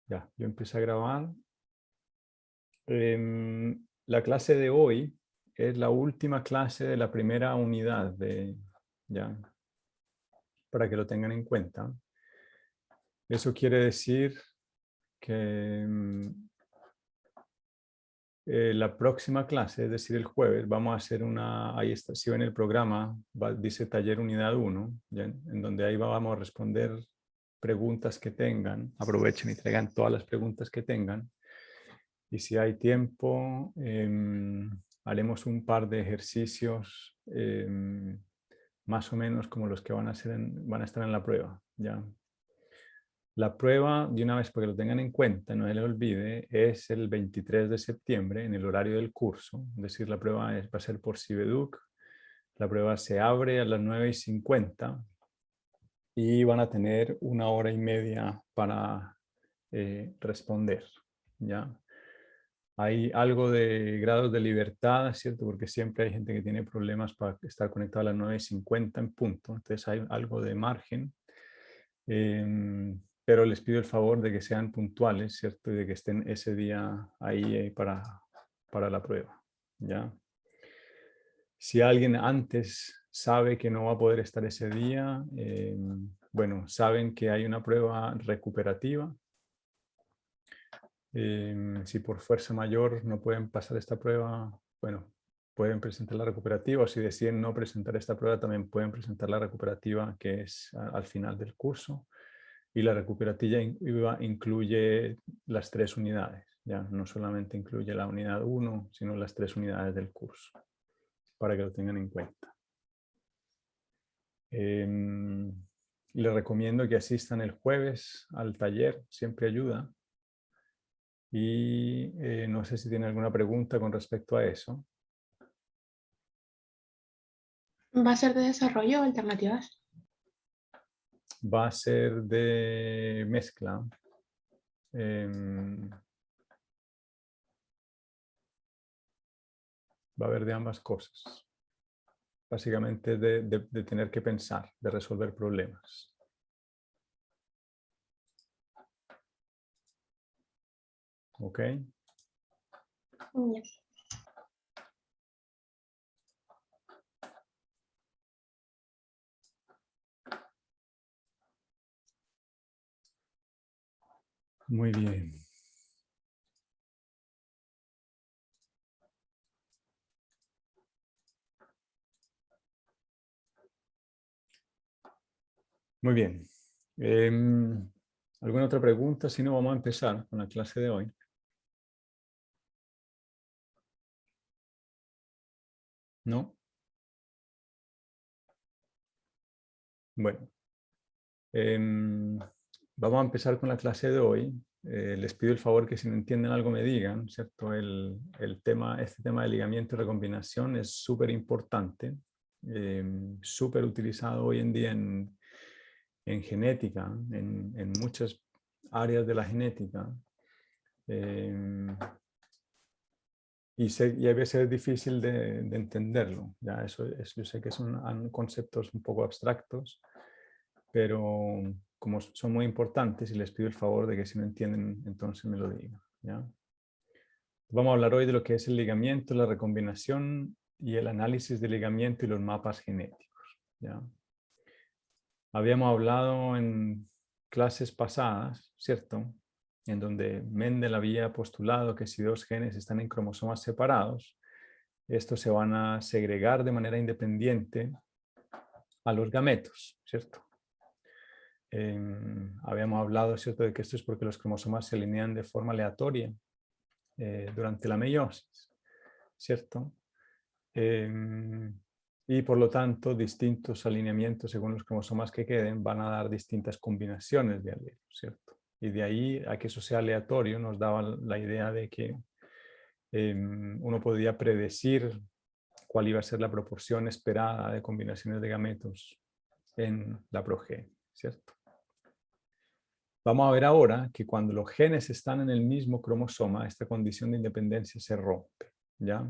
Ya, yo empecé a grabar. La clase de hoy es la última clase de la primera unidad, ya, para que lo tengan en cuenta. Eso quiere decir que la próxima clase, es decir, el jueves, vamos a hacer una, ahí está, si ven el programa, dice taller unidad 1, ¿ya? En donde ahí vamos a responder preguntas que tengan. Aprovechen y traigan todas las preguntas que tengan. Y si hay tiempo, haremos un par de ejercicios más o menos como los que van a estar en la prueba. ¿Ya? La prueba, de una vez para que lo tengan en cuenta, no se les olvide, es el 23 de septiembre en el horario del curso. Es decir, la prueba va a ser por Cibeduc. La prueba se abre a las 9:50 y van a tener 1 hora y media para responder. ¿Ya? Hay algo de grados de libertad, ¿cierto? Porque siempre hay gente que tiene problemas para estar conectada a las 9:50 en punto. Entonces hay algo de margen. Pero les pido el favor de que sean puntuales, ¿cierto? Y de que estén ese día ahí para la prueba, ¿ya? Si alguien antes sabe que no va a poder estar ese día, bueno, saben que hay una prueba recuperativa. Si por fuerza mayor no pueden pasar esta prueba, bueno, pueden presentar la recuperativa, o si deciden no presentar esta prueba, también pueden presentar la recuperativa, que es al final del curso. Y la recuperativa incluye las 3 unidades, ya no solamente incluye la unidad 1, sino las 3 unidades del curso, para que lo tengan en cuenta. Les recomiendo que asistan el jueves al taller, siempre ayuda. Y no sé si tienen alguna pregunta con respecto a eso. ¿Va a ser de desarrollo o alternativas? Va a ser de mezcla. Va a haber de ambas cosas. Básicamente de tener que pensar, de resolver problemas. ¿Ok? Yes. Muy bien. Muy bien. ¿Alguna otra pregunta? Si no, vamos a empezar con la clase de hoy. ¿No? Bueno. Vamos a empezar con la clase de hoy. Les pido el favor que si no entienden algo me digan, ¿cierto? Este tema de ligamiento y recombinación es súper importante, súper utilizado hoy en día en genética, en muchas áreas de la genética. Y a veces es difícil de entenderlo. ¿Ya? Yo sé que son conceptos un poco abstractos, pero como son muy importantes y les pido el favor de que si no entienden, entonces me lo digan. ¿Ya? Vamos a hablar hoy de lo que es el ligamiento, la recombinación y el análisis del ligamiento y los mapas genéticos. ¿Ya? Habíamos hablado en clases pasadas, ¿cierto? En donde Mendel había postulado que si 2 genes están en cromosomas separados, estos se van a segregar de manera independiente a los gametos, ¿cierto? Habíamos hablado, ¿cierto?, de que esto es porque los cromosomas se alinean de forma aleatoria durante la meiosis, ¿cierto? Y por lo tanto, distintos alineamientos según los cromosomas que queden van a dar distintas combinaciones de alelos, ¿cierto? Y de ahí a que eso sea aleatorio nos daba la idea de que uno podía predecir cuál iba a ser la proporción esperada de combinaciones de gametos en la progenie, ¿cierto? Vamos a ver ahora que cuando los genes están en el mismo cromosoma, esta condición de independencia se rompe, ¿ya?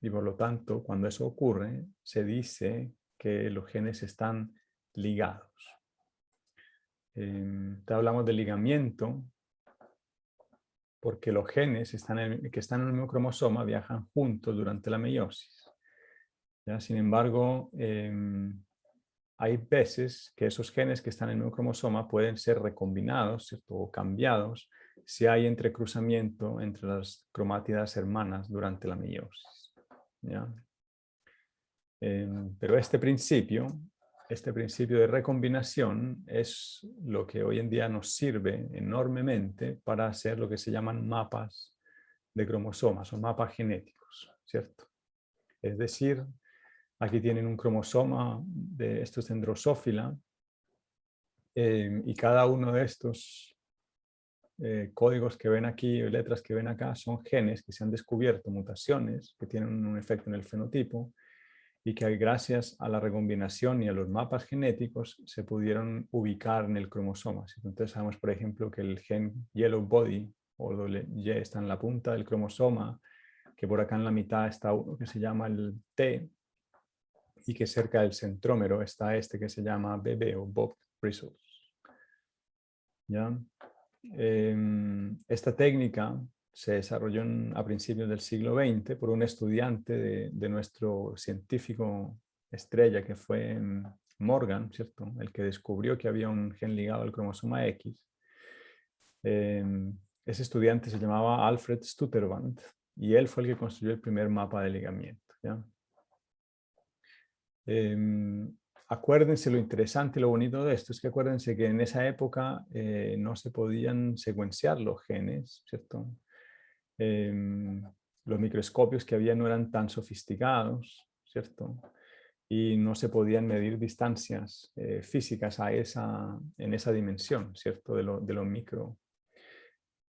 Y por lo tanto, cuando eso ocurre, se dice que los genes están ligados. Te hablamos de ligamiento porque los genes que están en el mismo cromosoma viajan juntos durante la meiosis. ¿Ya? Sin embargo, hay veces que esos genes que están en el mismo cromosoma pueden ser recombinados, ¿cierto? O cambiados si hay entrecruzamiento entre las cromátidas hermanas durante la meiosis. ¿Ya? Pero este principio de recombinación es lo que hoy en día nos sirve enormemente para hacer lo que se llaman mapas de cromosomas o mapas genéticos, ¿cierto? Es decir, aquí tienen un cromosoma de estos en Drosophila y cada uno de estos códigos que ven aquí, letras que ven acá, son genes que se han descubierto, mutaciones que tienen un efecto en el fenotipo y que gracias a la recombinación y a los mapas genéticos se pudieron ubicar en el cromosoma. Entonces sabemos, por ejemplo, que el gen Yellow Body o Y está en la punta del cromosoma, que por acá en la mitad está uno que se llama el T y que cerca del centrómero está este que se llama BB o Bob Bristles. ¿Ya? Esta técnica se desarrolló a principios del siglo XX por un estudiante de nuestro científico estrella que fue Morgan, ¿cierto? El que descubrió que había un gen ligado al cromosoma X. Ese estudiante se llamaba Alfred Stutterwand y él fue el que construyó el primer mapa de ligamiento. ¿Ya? Acuérdense lo interesante y lo bonito de esto es que acuérdense que en esa época no se podían secuenciar los genes, ¿cierto? Los microscopios que había no eran tan sofisticados, ¿cierto? Y no se podían medir distancias físicas en esa dimensión, ¿cierto? De lo micro.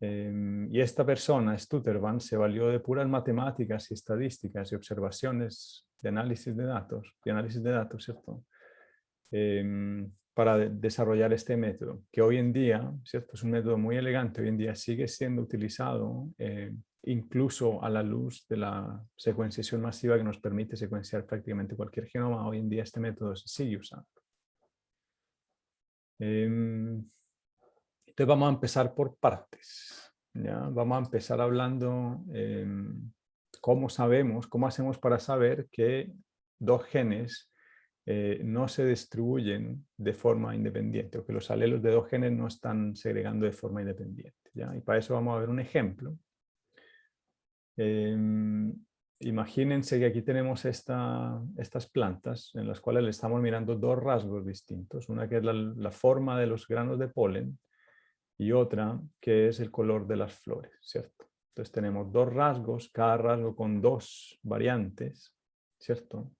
Y esta persona, Stutterwand, se valió de puras matemáticas y estadísticas y observaciones de análisis de datos, ¿cierto? Para desarrollar este método, que hoy en día, ¿cierto? Es un método muy elegante, hoy en día sigue siendo utilizado incluso a la luz de la secuenciación masiva que nos permite secuenciar prácticamente cualquier genoma. Hoy en día este método se sigue usando. Entonces vamos a empezar por partes. ¿Ya? Vamos a empezar hablando cómo hacemos para saber que dos genes no se distribuyen de forma independiente o que los alelos de dos genes no están segregando de forma independiente. ¿Ya? Y para eso vamos a ver un ejemplo. Imagínense que aquí tenemos estas plantas en las cuales le estamos mirando dos rasgos distintos. Una que es la forma de los granos de polen y otra que es el color de las flores, ¿cierto? Entonces tenemos dos rasgos, cada rasgo con dos variantes, ¿cierto?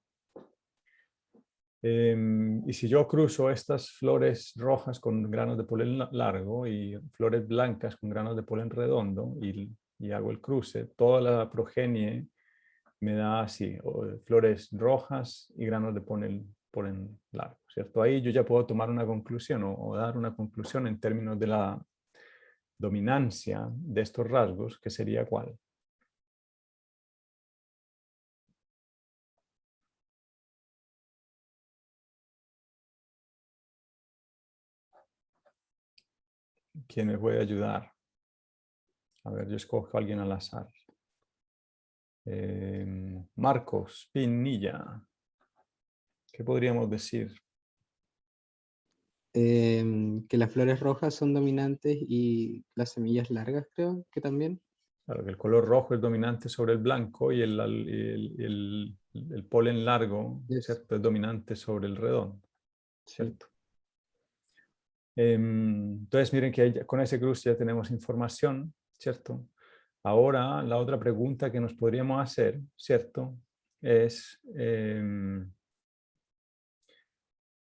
Y si yo cruzo estas flores rojas con granos de polen largo y flores blancas con granos de polen redondo y hago el cruce, toda la progenie me da así, flores rojas y granos de polen largo, ¿cierto? Ahí yo ya puedo tomar una conclusión o dar una conclusión en términos de la dominancia de estos rasgos, que sería ¿cuál? ¿Quién me puede ayudar? A ver, yo escojo a alguien al azar. Marcos Pinilla. ¿Qué podríamos decir? Que las flores rojas son dominantes y las semillas largas, creo que también. Claro, que el color rojo es dominante sobre el blanco y el polen largo, ¿cierto? Es dominante sobre el redondo, ¿cierto? Sí. Entonces, miren que con ese cruce ya tenemos información, ¿cierto? Ahora, la otra pregunta que nos podríamos hacer, ¿cierto? Es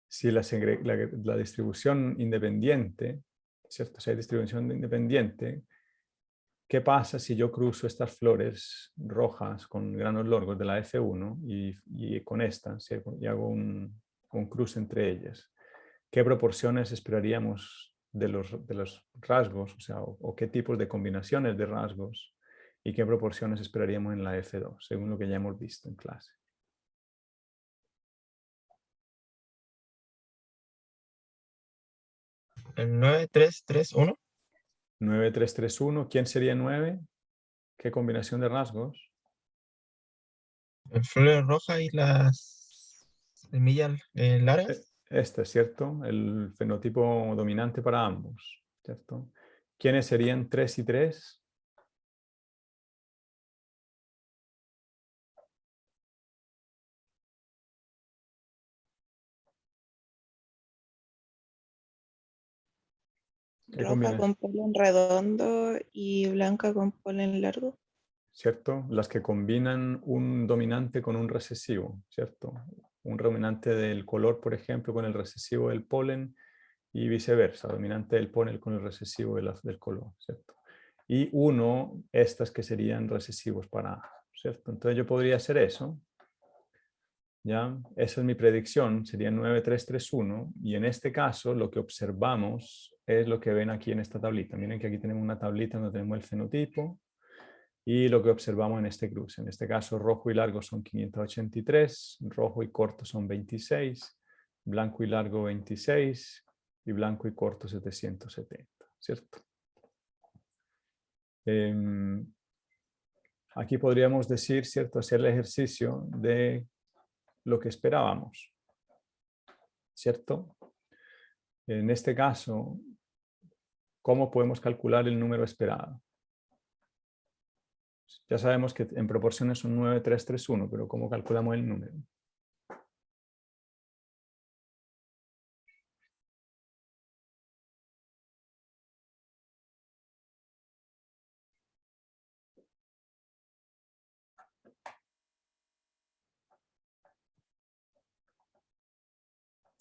si la distribución independiente, ¿cierto? Si hay distribución independiente, ¿qué pasa si yo cruzo estas flores rojas con granos largos de la F1 y con estas y hago un cruce entre ellas? ¿Qué proporciones esperaríamos de los rasgos? O sea, o qué tipos de combinaciones de rasgos y qué proporciones esperaríamos en la F2, según lo que ya hemos visto en clase. El 9, 3, 3, 1. 9331. ¿Quién sería 9? ¿Qué combinación de rasgos? Las flores rojas y las semillas largas. Este es cierto, el fenotipo dominante para ambos, ¿cierto? ¿Quiénes serían 3 y 3? ¿Qué Roja combina? con polen redondo y blanca con polen largo. ¿Cierto? Las que combinan un dominante con un recesivo, ¿cierto? Un dominante del color, por ejemplo, con el recesivo del polen y viceversa, dominante del polen con el recesivo del color, ¿cierto? Y uno, estas que serían recesivos para ambos, ¿cierto? Entonces yo podría hacer eso, ¿ya? Esa es mi predicción, sería 9331, y en este caso lo que observamos es lo que ven aquí en esta tablita. Miren que aquí tenemos una tablita donde tenemos el fenotipo, y lo que observamos en este cruce. En este caso, rojo y largo son 583, rojo y corto son 26, blanco y largo 26 y blanco y corto 770, ¿cierto? Aquí podríamos decir, ¿cierto?, hacer el ejercicio de lo que esperábamos, ¿cierto? En este caso, ¿cómo podemos calcular el número esperado? Ya sabemos que en proporciones son 9331, pero ¿cómo calculamos el número?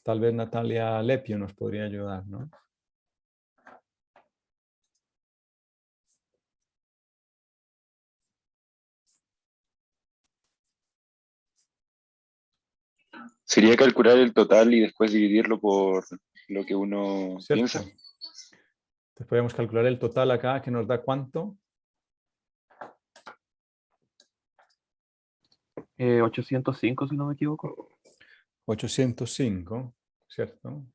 Tal vez Natalia Lepio nos podría ayudar, ¿no? Sería calcular el total y después dividirlo por lo que uno ¿Cierto? piensa. Entonces podemos calcular el total acá, que nos da ¿cuánto? 805, si no me equivoco. 805, ¿cierto?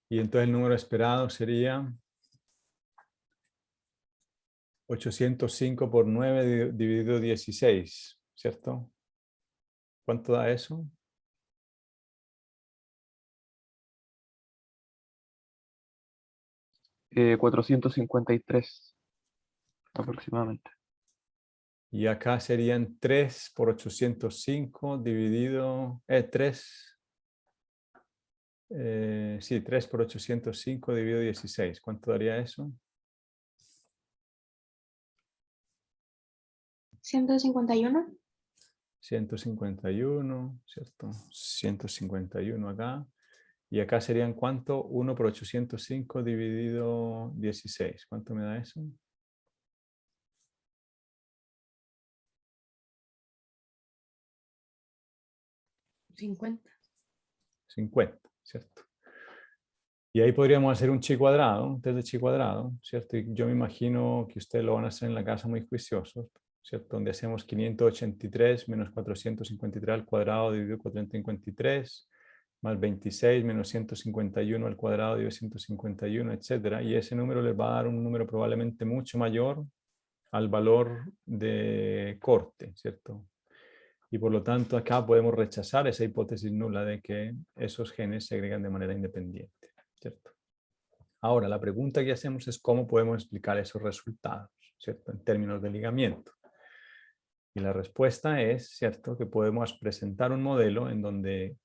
Y entonces el número esperado sería 805 por 9 dividido 16, ¿cierto? ¿Cuánto da eso? Eh, 453 aproximadamente. Y acá serían 3 por 805 dividido... 3... sí, 3 por 805 dividido 16. ¿Cuánto daría eso? 151. 151, ¿cierto? 151 acá. Y acá serían ¿cuánto? 1 por 805 dividido 16. ¿Cuánto me da eso? 50. 50, ¿cierto? Y ahí podríamos hacer un chi cuadrado, un test de chi cuadrado, ¿cierto? Y yo me imagino que ustedes lo van a hacer en la casa muy juiciosos, ¿cierto? Donde hacemos 583 menos 453 al cuadrado dividido por 453, más 26 menos 151 al cuadrado dividido 151, etcétera. Y ese número les va a dar un número probablemente mucho mayor al valor de corte, ¿cierto? Y por lo tanto acá podemos rechazar esa hipótesis nula de que esos genes se agregan de manera independiente, ¿cierto? Ahora, la pregunta que hacemos es cómo podemos explicar esos resultados, ¿cierto? En términos de ligamiento. Y la respuesta es, ¿cierto?, que podemos presentar un modelo en donde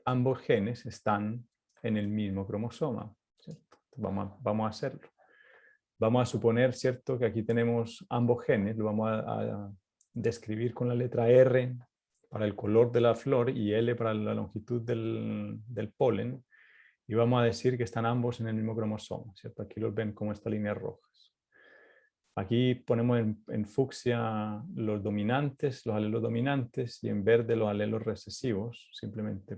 ambos genes están en el mismo cromosoma, ¿cierto? Vamos a hacerlo. Vamos a suponer, ¿cierto?, que aquí tenemos ambos genes, lo vamos a describir con la letra R para el color de la flor y L para la longitud del polen, y vamos a decir que están ambos en el mismo cromosoma, ¿cierto? Aquí los ven como estas líneas rojas. Aquí ponemos en fucsia los dominantes, los alelos dominantes, y en verde los alelos recesivos, simplemente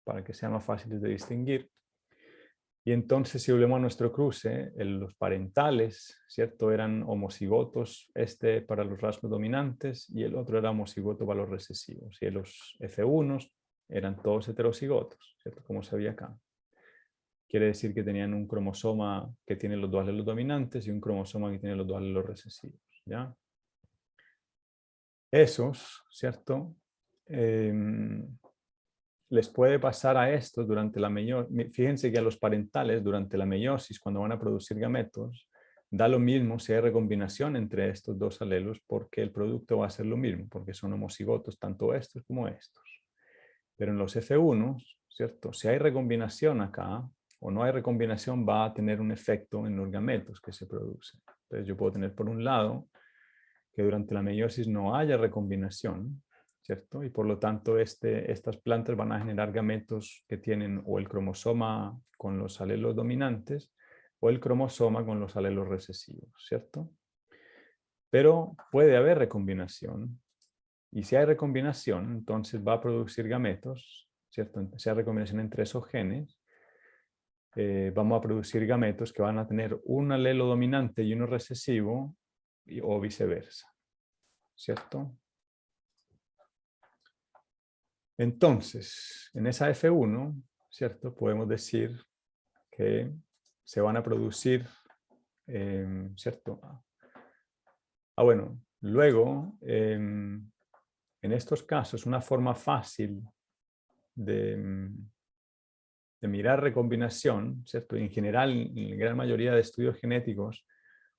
para que sean más fáciles de distinguir. Y entonces, si volvemos a nuestro cruce, los parentales, ¿cierto?, eran homocigotos, este para los rasgos dominantes y el otro era homocigoto para los recesivos. Y los F1 eran todos heterocigotos, ¿cierto?, como se ve acá. quiere decir que tenían un cromosoma que tiene los dos alelos dominantes y un cromosoma que tiene los dos alelos recesivos, ¿ya? Esos, ¿cierto? Les puede pasar a estos durante la meiosis. Fíjense que a los parentales durante la meiosis, cuando van a producir gametos, da lo mismo si hay recombinación entre estos dos alelos, porque el producto va a ser lo mismo, porque son homocigotos tanto estos como estos. Pero en los F1, ¿cierto? Si hay recombinación acá o no hay recombinación, va a tener un efecto en los gametos que se producen. Entonces yo puedo tener por un lado que durante la meiosis no haya recombinación, ¿cierto? Y por lo tanto estas plantas van a generar gametos que tienen o el cromosoma con los alelos dominantes o el cromosoma con los alelos recesivos, ¿cierto? Pero puede haber recombinación. Y si hay recombinación, entonces va a producir gametos, ¿cierto? Si hay recombinación entre esos genes, vamos a producir gametos que van a tener un alelo dominante y uno recesivo, o viceversa, ¿cierto? Entonces, en esa F1, ¿cierto? Podemos decir que se van a producir, ¿cierto? Bueno, luego, en estos casos, una forma fácil de mirar recombinación, ¿cierto? Y en general, en la gran mayoría de estudios genéticos,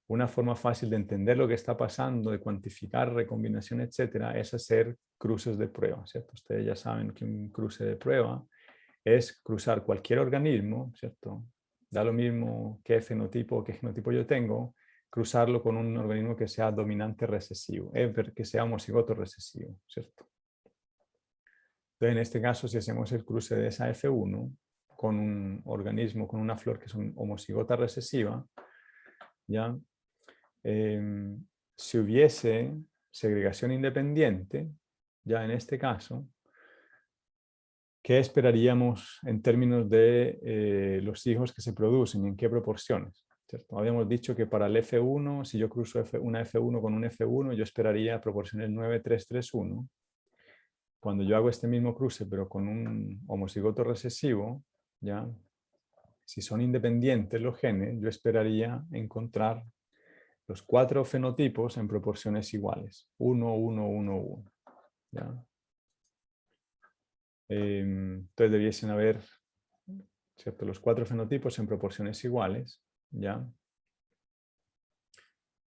una forma fácil de entender lo que está pasando, de cuantificar recombinación, etcétera, es hacer cruces de prueba, ¿cierto? Ustedes ya saben que un cruce de prueba es cruzar cualquier organismo, ¿cierto? Da lo mismo qué fenotipo o qué genotipo yo tengo, cruzarlo con un organismo que sea dominante recesivo, que sea homocigoto recesivo, ¿cierto? Entonces, en este caso, si hacemos el cruce de esa F1 con un organismo, con una flor que es homocigota recesiva, ¿ya? Si hubiese segregación independiente, ya en este caso, ¿qué esperaríamos en términos de los hijos que se producen? ¿En qué proporciones? ¿Cierto? Habíamos dicho que para el F1, si yo cruzo una F1 con un F1, yo esperaría proporciones 9-3-3-1. Cuando yo hago este mismo cruce, pero con un homocigoto recesivo, ¿ya? Si son independientes los genes, yo esperaría encontrar los 4 fenotipos en proporciones iguales. 1, 1, 1, 1. ¿Ya? Entonces debiesen haber, ¿cierto? Los 4 fenotipos en proporciones iguales. ¿Ya?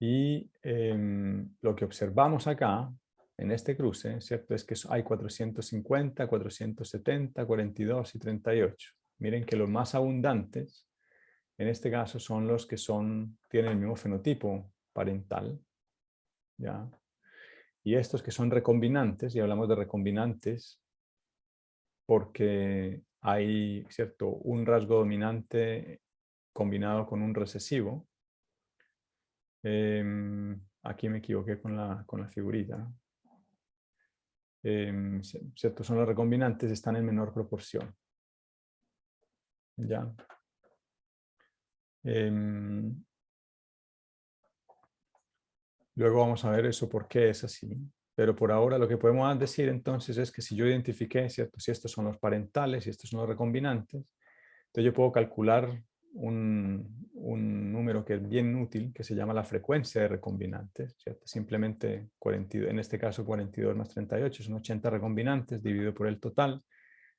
Y lo que observamos acá, en este cruce, ¿cierto? Es que hay 450, 470, 42 y 38. Miren que los más abundantes, en este caso, son los que tienen el mismo fenotipo parental. ¿Ya? Y estos que son recombinantes, y hablamos de recombinantes porque hay, ¿cierto?, un rasgo dominante combinado con un recesivo. Aquí me equivoqué con la figurita, ¿no? ¿Cierto? Son los recombinantes, están en menor proporción. ¿Ya? Luego vamos a ver eso, por qué es así. Pero por ahora lo que podemos decir entonces es que si yo identifiqué, ¿cierto?, si estos son los parentales y estos son los recombinantes, entonces yo puedo calcular un número que es bien útil, que se llama la frecuencia de recombinantes, ¿cierto? Simplemente 42, en este caso 42 más 38, son 80 recombinantes dividido por el total,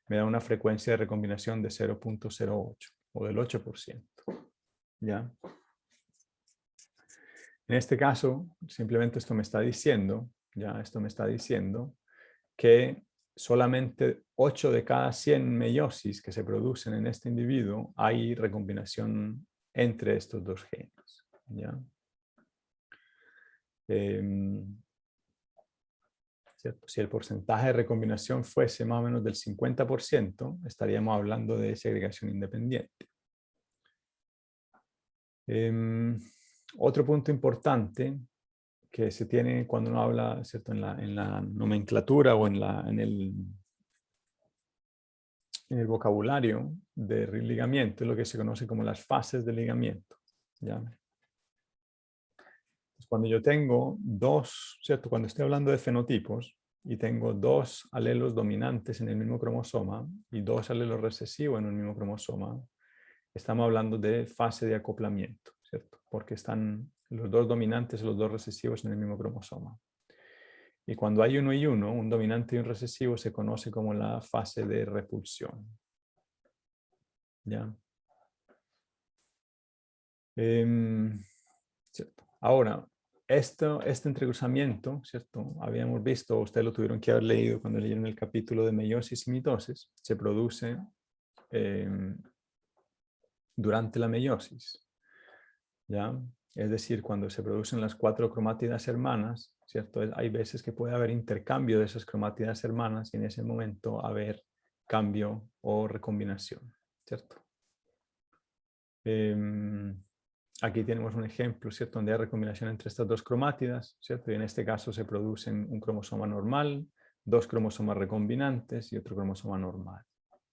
me da una frecuencia de recombinación de 0.08 o del 8%. ¿Ya? En este caso, simplemente esto me está diciendo, que solamente 8 de cada 100 meiosis que se producen en este individuo hay recombinación entre estos dos genes. ¿Ya? ¿Cierto? Si el porcentaje de recombinación fuese más o menos del 50%, estaríamos hablando de segregación independiente. Otro punto importante que se tiene cuando uno habla, ¿cierto?, en la nomenclatura o en el vocabulario de ligamiento, es lo que se conoce como las fases de ligamiento. ¿Ya? Cuando yo tengo dos, ¿cierto?, cuando estoy hablando de fenotipos y tengo 2 alelos dominantes en el mismo cromosoma y 2 alelos recesivos en el mismo cromosoma, estamos hablando de fase de acoplamiento, ¿cierto? Porque están los dos dominantes y los dos recesivos en el mismo cromosoma. Y cuando hay uno y uno, un dominante y un recesivo, se conoce como la fase de repulsión. ¿Ya? ¿Cierto? Ahora, este entrecruzamiento, ¿cierto? Habíamos visto, ustedes lo tuvieron que haber leído cuando leyeron el capítulo de meiosis y mitosis, se produce durante la meiosis, ¿ya? Es decir, cuando se producen las 4 cromátidas hermanas, ¿cierto? Hay veces que puede haber intercambio de esas cromátidas hermanas y en ese momento haber cambio o recombinación, ¿cierto? Aquí tenemos un ejemplo, ¿cierto? Donde hay recombinación entre estas 2 cromátidas, ¿cierto? Y en este caso se producen un cromosoma normal, 2 cromosomas recombinantes y otro cromosoma normal,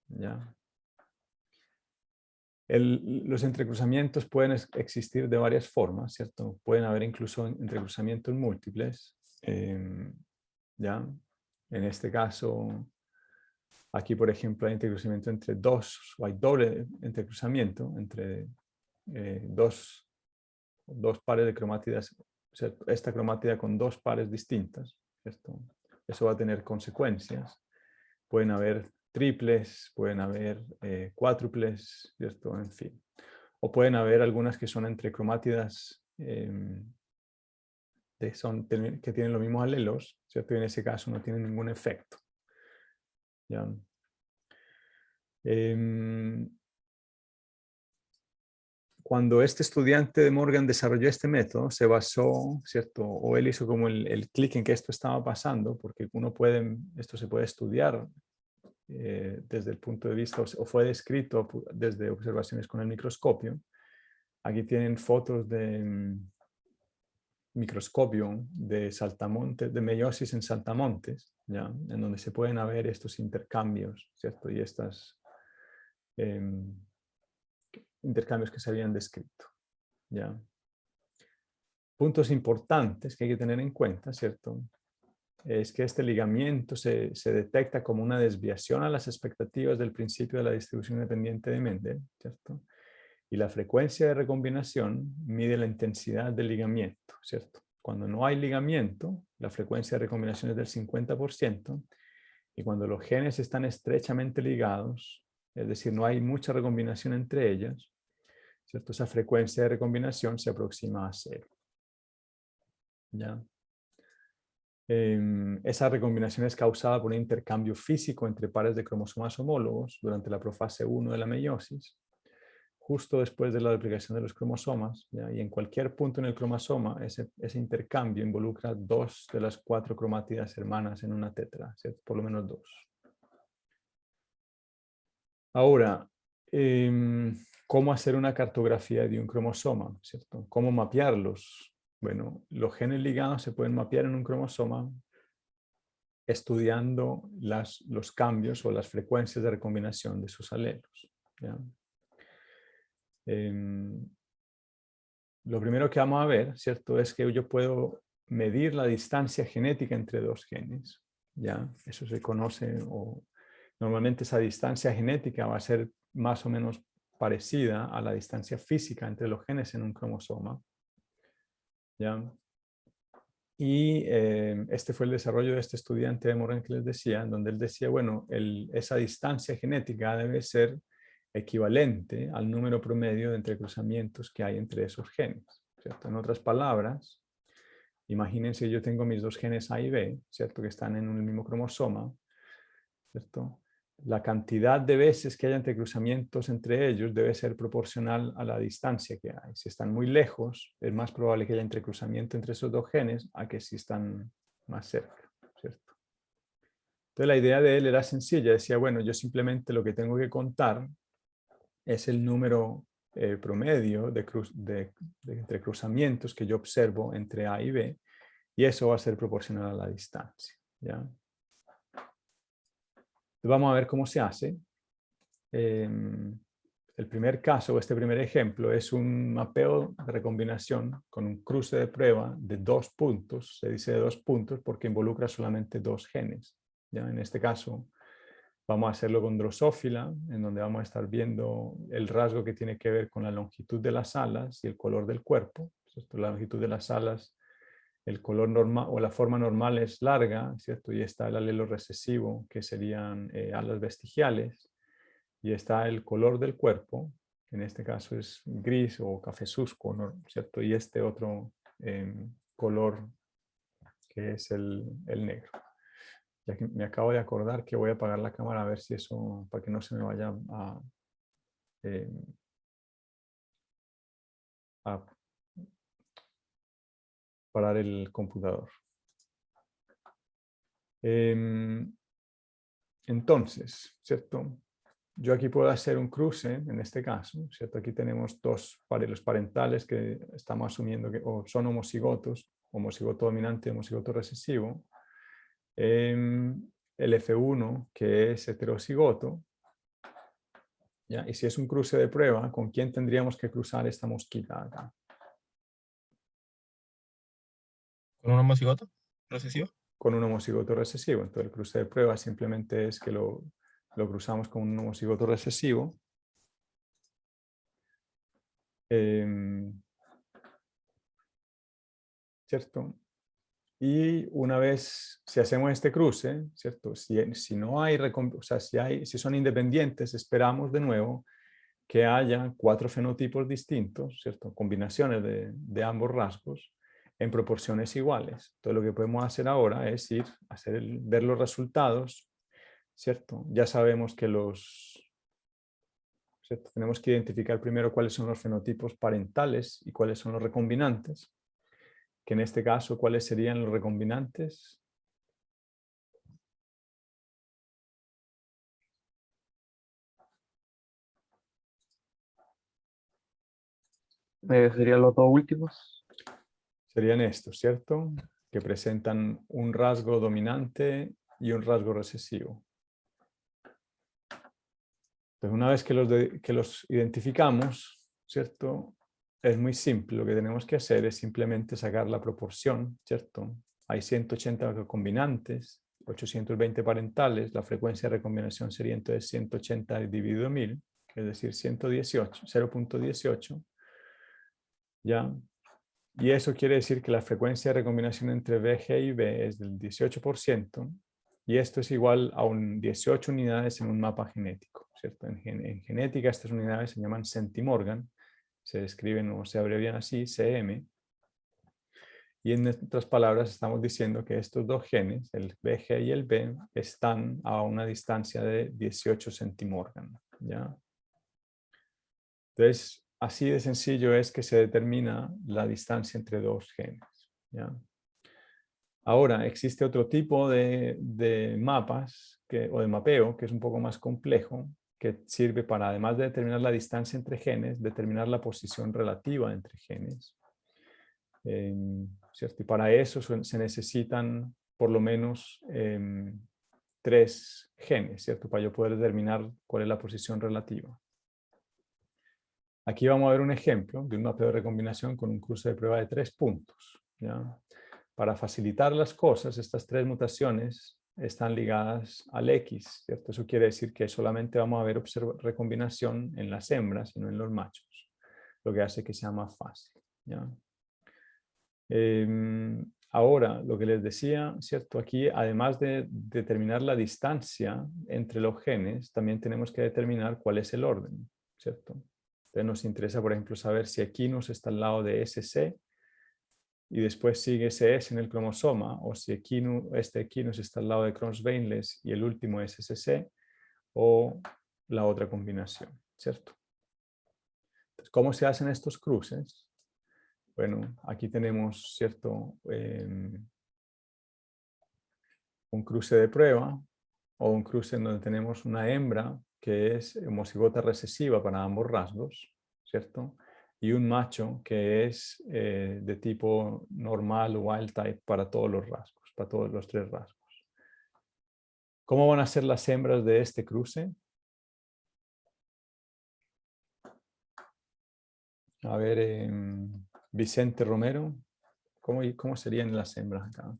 ¿ya? Los entrecruzamientos pueden existir de varias formas, ¿cierto? Pueden haber incluso entrecruzamientos múltiples, ¿ya? En este caso, aquí por ejemplo hay entrecruzamiento entre 2, o hay doble entrecruzamiento entre 2 pares de cromátidas, ¿cierto? Esta cromátida con 2 pares distintas, ¿cierto? Eso va a tener consecuencias. Pueden haber triples, pueden haber cuádruples, ¿cierto? En fin. O pueden haber algunas que son entre cromátidas que tienen los mismos alelos, ¿cierto? Y en ese caso no tienen ningún efecto. ¿Ya? Cuando este estudiante de Morgan desarrolló este método, se basó, ¿cierto? O él hizo como el clic en que esto estaba pasando, porque esto se puede estudiar desde el punto de vista, o fue descrito desde observaciones con el microscopio. Aquí tienen fotos de microscopio de saltamontes, de meiosis en saltamontes, ¿ya? En donde se pueden ver estos intercambios, ¿cierto? Y estos intercambios que se habían descrito, ¿ya? Puntos importantes que hay que tener en cuenta, ¿cierto? Es que este ligamiento se detecta como una desviación a las expectativas del principio de la distribución independiente de Mendel, ¿cierto? Y la frecuencia de recombinación mide la intensidad del ligamiento, ¿cierto? Cuando no hay ligamiento, la frecuencia de recombinación es del 50%, y cuando los genes están estrechamente ligados, es decir, no hay mucha recombinación entre ellas, ¿cierto? Esa frecuencia de recombinación se aproxima a 0. ¿Ya? Esa recombinación es causada por un intercambio físico entre pares de cromosomas homólogos durante la profase 1 de la meiosis, justo después de la duplicación de los cromosomas, ¿ya? Y en cualquier punto en el cromosoma, ese intercambio involucra 2 de las 4 cromátidas hermanas en una tetra, ¿cierto? Por lo menos 2. Ahora, ¿cómo hacer una cartografía de un cromosoma, ¿cierto? ¿Cómo mapearlos? Bueno, los genes ligados se pueden mapear en un cromosoma estudiando los cambios o las frecuencias de recombinación de sus alelos, ¿ya? Lo primero que vamos a ver, ¿cierto? Es que yo puedo medir la distancia genética entre 2 genes, ¿ya? Eso se conoce, o normalmente esa distancia genética va a ser más o menos parecida a la distancia física entre los genes en un cromosoma, ¿ya? Y este fue el desarrollo de este estudiante de Morgan que les decía, donde él decía, bueno, esa distancia genética debe ser equivalente al número promedio de entrecruzamientos que hay entre esos genes, ¿cierto? En otras palabras, imagínense yo tengo mis 2 genes A y B, ¿cierto? Que están en un mismo cromosoma, ¿cierto? La cantidad de veces que haya entrecruzamientos entre ellos debe ser proporcional a la distancia que hay. Si están muy lejos, es más probable que haya entrecruzamiento entre esos 2 genes a que si están más cerca, ¿cierto? Entonces la idea de él era sencilla. Decía, bueno, yo simplemente lo que tengo que contar es el número promedio de entrecruzamientos que yo observo entre A y B, y eso va a ser proporcional a la distancia, ¿ya? Vamos a ver cómo se hace. El primer caso, este primer ejemplo, es un mapeo de recombinación con un cruce de prueba de 2 puntos. Se dice de 2 puntos porque involucra solamente 2 genes, ¿ya? En este caso, Vamos a hacerlo con drosófila, en donde vamos a estar viendo el rasgo que tiene que ver con la longitud de las alas y el color del cuerpo, ¿cierto? La longitud de las alas, el color normal o la forma normal es larga, ¿cierto? Y está el alelo recesivo, que serían alas vestigiales, y está el color del cuerpo, en este caso es gris o cafezusco, ¿no? ¿Cierto? Y este otro color que es el negro. Ya que me acabo de acordar que voy a apagar la cámara a ver si eso, para que no se me vaya a parar el computador. Entonces, ¿cierto? Yo aquí puedo hacer un cruce, en este caso, ¿cierto? Aquí tenemos dos parelos parentales que estamos asumiendo que o son homocigotos, homocigoto dominante y homocigoto recesivo. El F1, que es heterocigoto. ¿Ya? Y si es un cruce de prueba, ¿con quién tendríamos que cruzar esta mosquita acá? ¿Con un homocigoto recesivo? Con un homocigoto recesivo. Entonces el cruce de prueba simplemente es que lo cruzamos con un homocigoto recesivo. ¿Cierto? Y una vez, si hacemos este cruce, ¿cierto? Si no hay, o sea, si son independientes, esperamos de nuevo que haya 4 fenotipos distintos, ¿cierto? Combinaciones de ambos rasgos en proporciones iguales. Entonces lo que podemos hacer ahora es ver los resultados, ¿cierto? Ya sabemos que ¿cierto? Tenemos que identificar primero cuáles son los fenotipos parentales y cuáles son los recombinantes, que en este caso, ¿cuáles serían los recombinantes? Serían los dos últimos. Serían estos, ¿cierto? Que presentan un rasgo dominante y un rasgo recesivo. Entonces, una vez que los identificamos, ¿cierto? Es muy simple. Lo que tenemos que hacer es simplemente sacar la proporción, ¿cierto? Hay 180 recombinantes, 820 parentales. La frecuencia de recombinación sería entonces 180 dividido 1000, es decir, 118, 0.18. ¿Ya? Y eso quiere decir que la frecuencia de recombinación entre VG y B es del 18%, y esto es igual a 18 unidades en un mapa genético, ¿cierto? En genética estas unidades se llaman centimorgan, se describen o se abrevian así, CM, y en otras palabras estamos diciendo que estos dos genes, el VG y el B, están a una distancia de 18 centimorgan, ¿ya? Entonces, así de sencillo es que se determina la distancia entre dos genes, ¿ya? Ahora, existe otro tipo de mapas o de mapeo que es un poco más complejo, que sirve para, además de determinar la distancia entre genes, determinar la posición relativa entre genes. ¿Cierto? Y para eso se necesitan por lo menos 3 genes, ¿cierto? Para yo poder determinar cuál es la posición relativa. Aquí vamos a ver un ejemplo de un mapeo de recombinación con un cruce de prueba de 3 puntos, ¿ya? Para facilitar las cosas, estas 3 mutaciones están ligadas al X, ¿cierto? Eso quiere decir que solamente vamos a ver recombinación en las hembras y no en los machos, lo que hace que sea más fácil, ¿ya? Ahora, lo que les decía, ¿cierto? Aquí, además de determinar la distancia entre los genes, también tenemos que determinar cuál es el orden, ¿cierto? Entonces nos interesa, por ejemplo, saber si Equinus está al lado de SC y después sigue SS en el cromosoma, o si este Equinus está al lado de Crohns-Beinless y el último es SC, o la otra combinación, ¿cierto? Entonces, ¿cómo se hacen estos cruces? Bueno, aquí tenemos, ¿cierto? Un cruce de prueba o un cruce en donde tenemos una hembra que es homocigota recesiva para ambos rasgos, ¿cierto? Y un macho que es de tipo normal o wild type para todos los rasgos, para todos los 3 rasgos. ¿Cómo van a ser las hembras de este cruce? A ver, Vicente Romero, ¿cómo serían las hembras acá?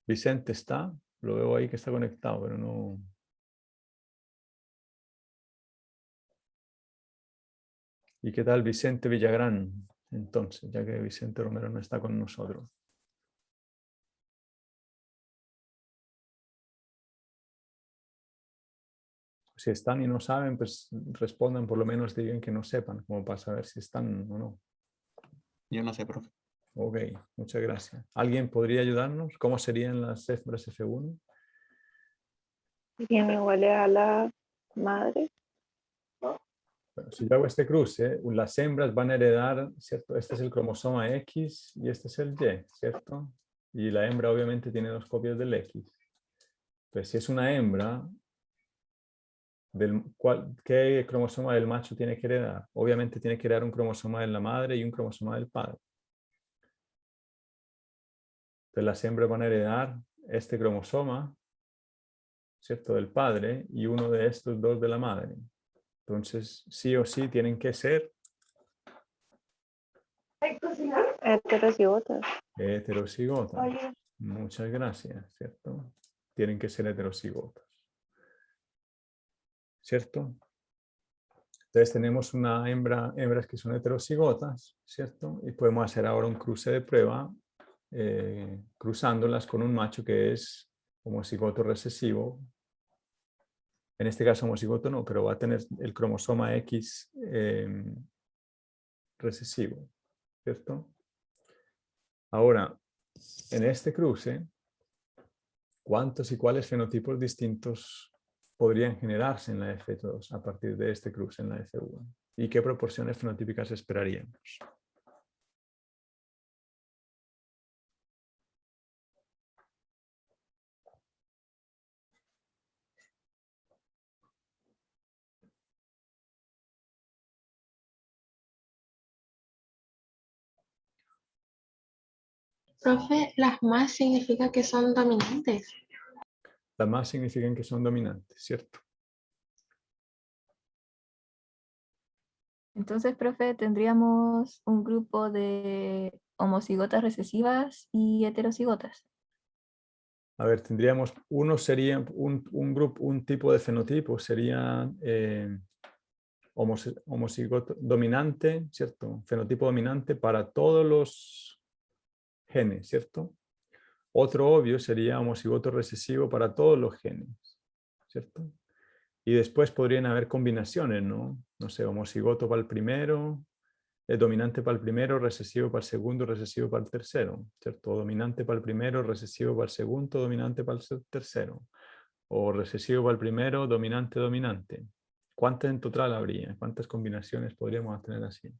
Vicente está, lo veo ahí que está conectado, pero no. ¿Y qué tal Vicente Villagrán? Entonces, ya que Vicente Romero no está con nosotros. Si están y no saben, pues respondan, por lo menos digan que no sepan, como para saber si están o no. Yo no sé, profe. Ok, muchas gracias. ¿Alguien podría ayudarnos? ¿Cómo serían las hembras F1? Serían iguales a la madre. Bueno, si yo hago este cruce, las hembras van a heredar, ¿cierto? Este es el cromosoma X y este es el Y, ¿cierto? Y la hembra obviamente tiene 2 copias del X. Pues si es una hembra, ¿qué cromosoma del macho tiene que heredar? Obviamente tiene que heredar un cromosoma de la madre y un cromosoma del padre. Entonces las hembras van a heredar este cromosoma, ¿cierto? Del padre y uno de estos 2 de la madre. Entonces, sí o sí tienen que ser Heterocigotas. heterocigotas. Muchas gracias, ¿cierto? Tienen que ser heterocigotas. ¿Cierto? Entonces tenemos hembras que son heterocigotas, ¿cierto? Y podemos hacer ahora un cruce de prueba cruzándolas con un macho que es homocigoto recesivo. En este caso homocigoto no, pero va a tener el cromosoma X recesivo, ¿cierto? Ahora, en este cruce, ¿cuántos y cuáles fenotipos distintos podrían generarse en la F2 a partir de este cruce en la F1? ¿Y qué proporciones fenotípicas esperaríamos? Profe, las más significa que son dominantes. Las más significan que son dominantes, ¿cierto? Entonces, profe, tendríamos un grupo de homocigotas recesivas y heterocigotas. A ver, tendríamos, uno sería un grupo, un tipo de fenotipo, sería homocigoto dominante, ¿cierto? Fenotipo dominante para todos los genes, ¿cierto? Otro obvio sería homocigoto recesivo para todos los genes, ¿cierto? Y después podrían haber combinaciones, ¿no? No sé, homocigoto para el primero, dominante para el primero, recesivo para el segundo, recesivo para el tercero, ¿cierto? Dominante para el primero, recesivo para el segundo, dominante para el tercero. O recesivo para el primero, dominante, dominante. ¿Cuántas en total habría? ¿Cuántas combinaciones podríamos tener así?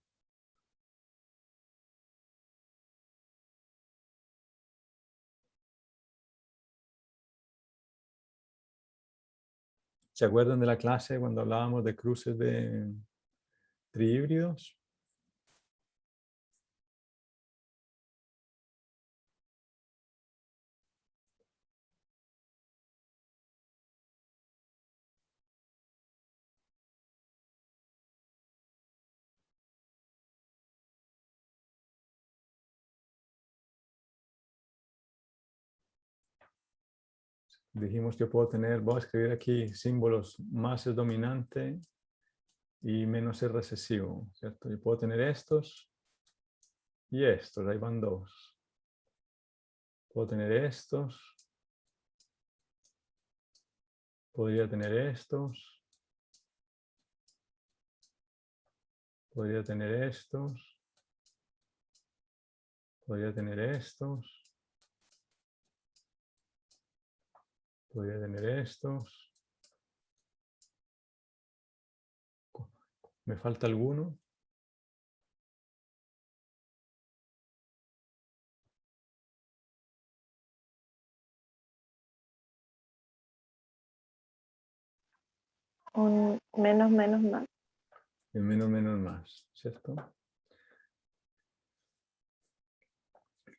¿Se acuerdan de la clase cuando hablábamos de cruces de trihíbridos? Dijimos que puedo tener, voy a escribir aquí símbolos, más es dominante y menos es recesivo, ¿cierto? Yo puedo tener estos y estos, ahí van 2. Puedo tener estos, podría tener estos, podría tener estos, podría tener estos, podría tener estos. ¿Me falta alguno? Un menos, menos, más. El menos, menos, más, ¿cierto?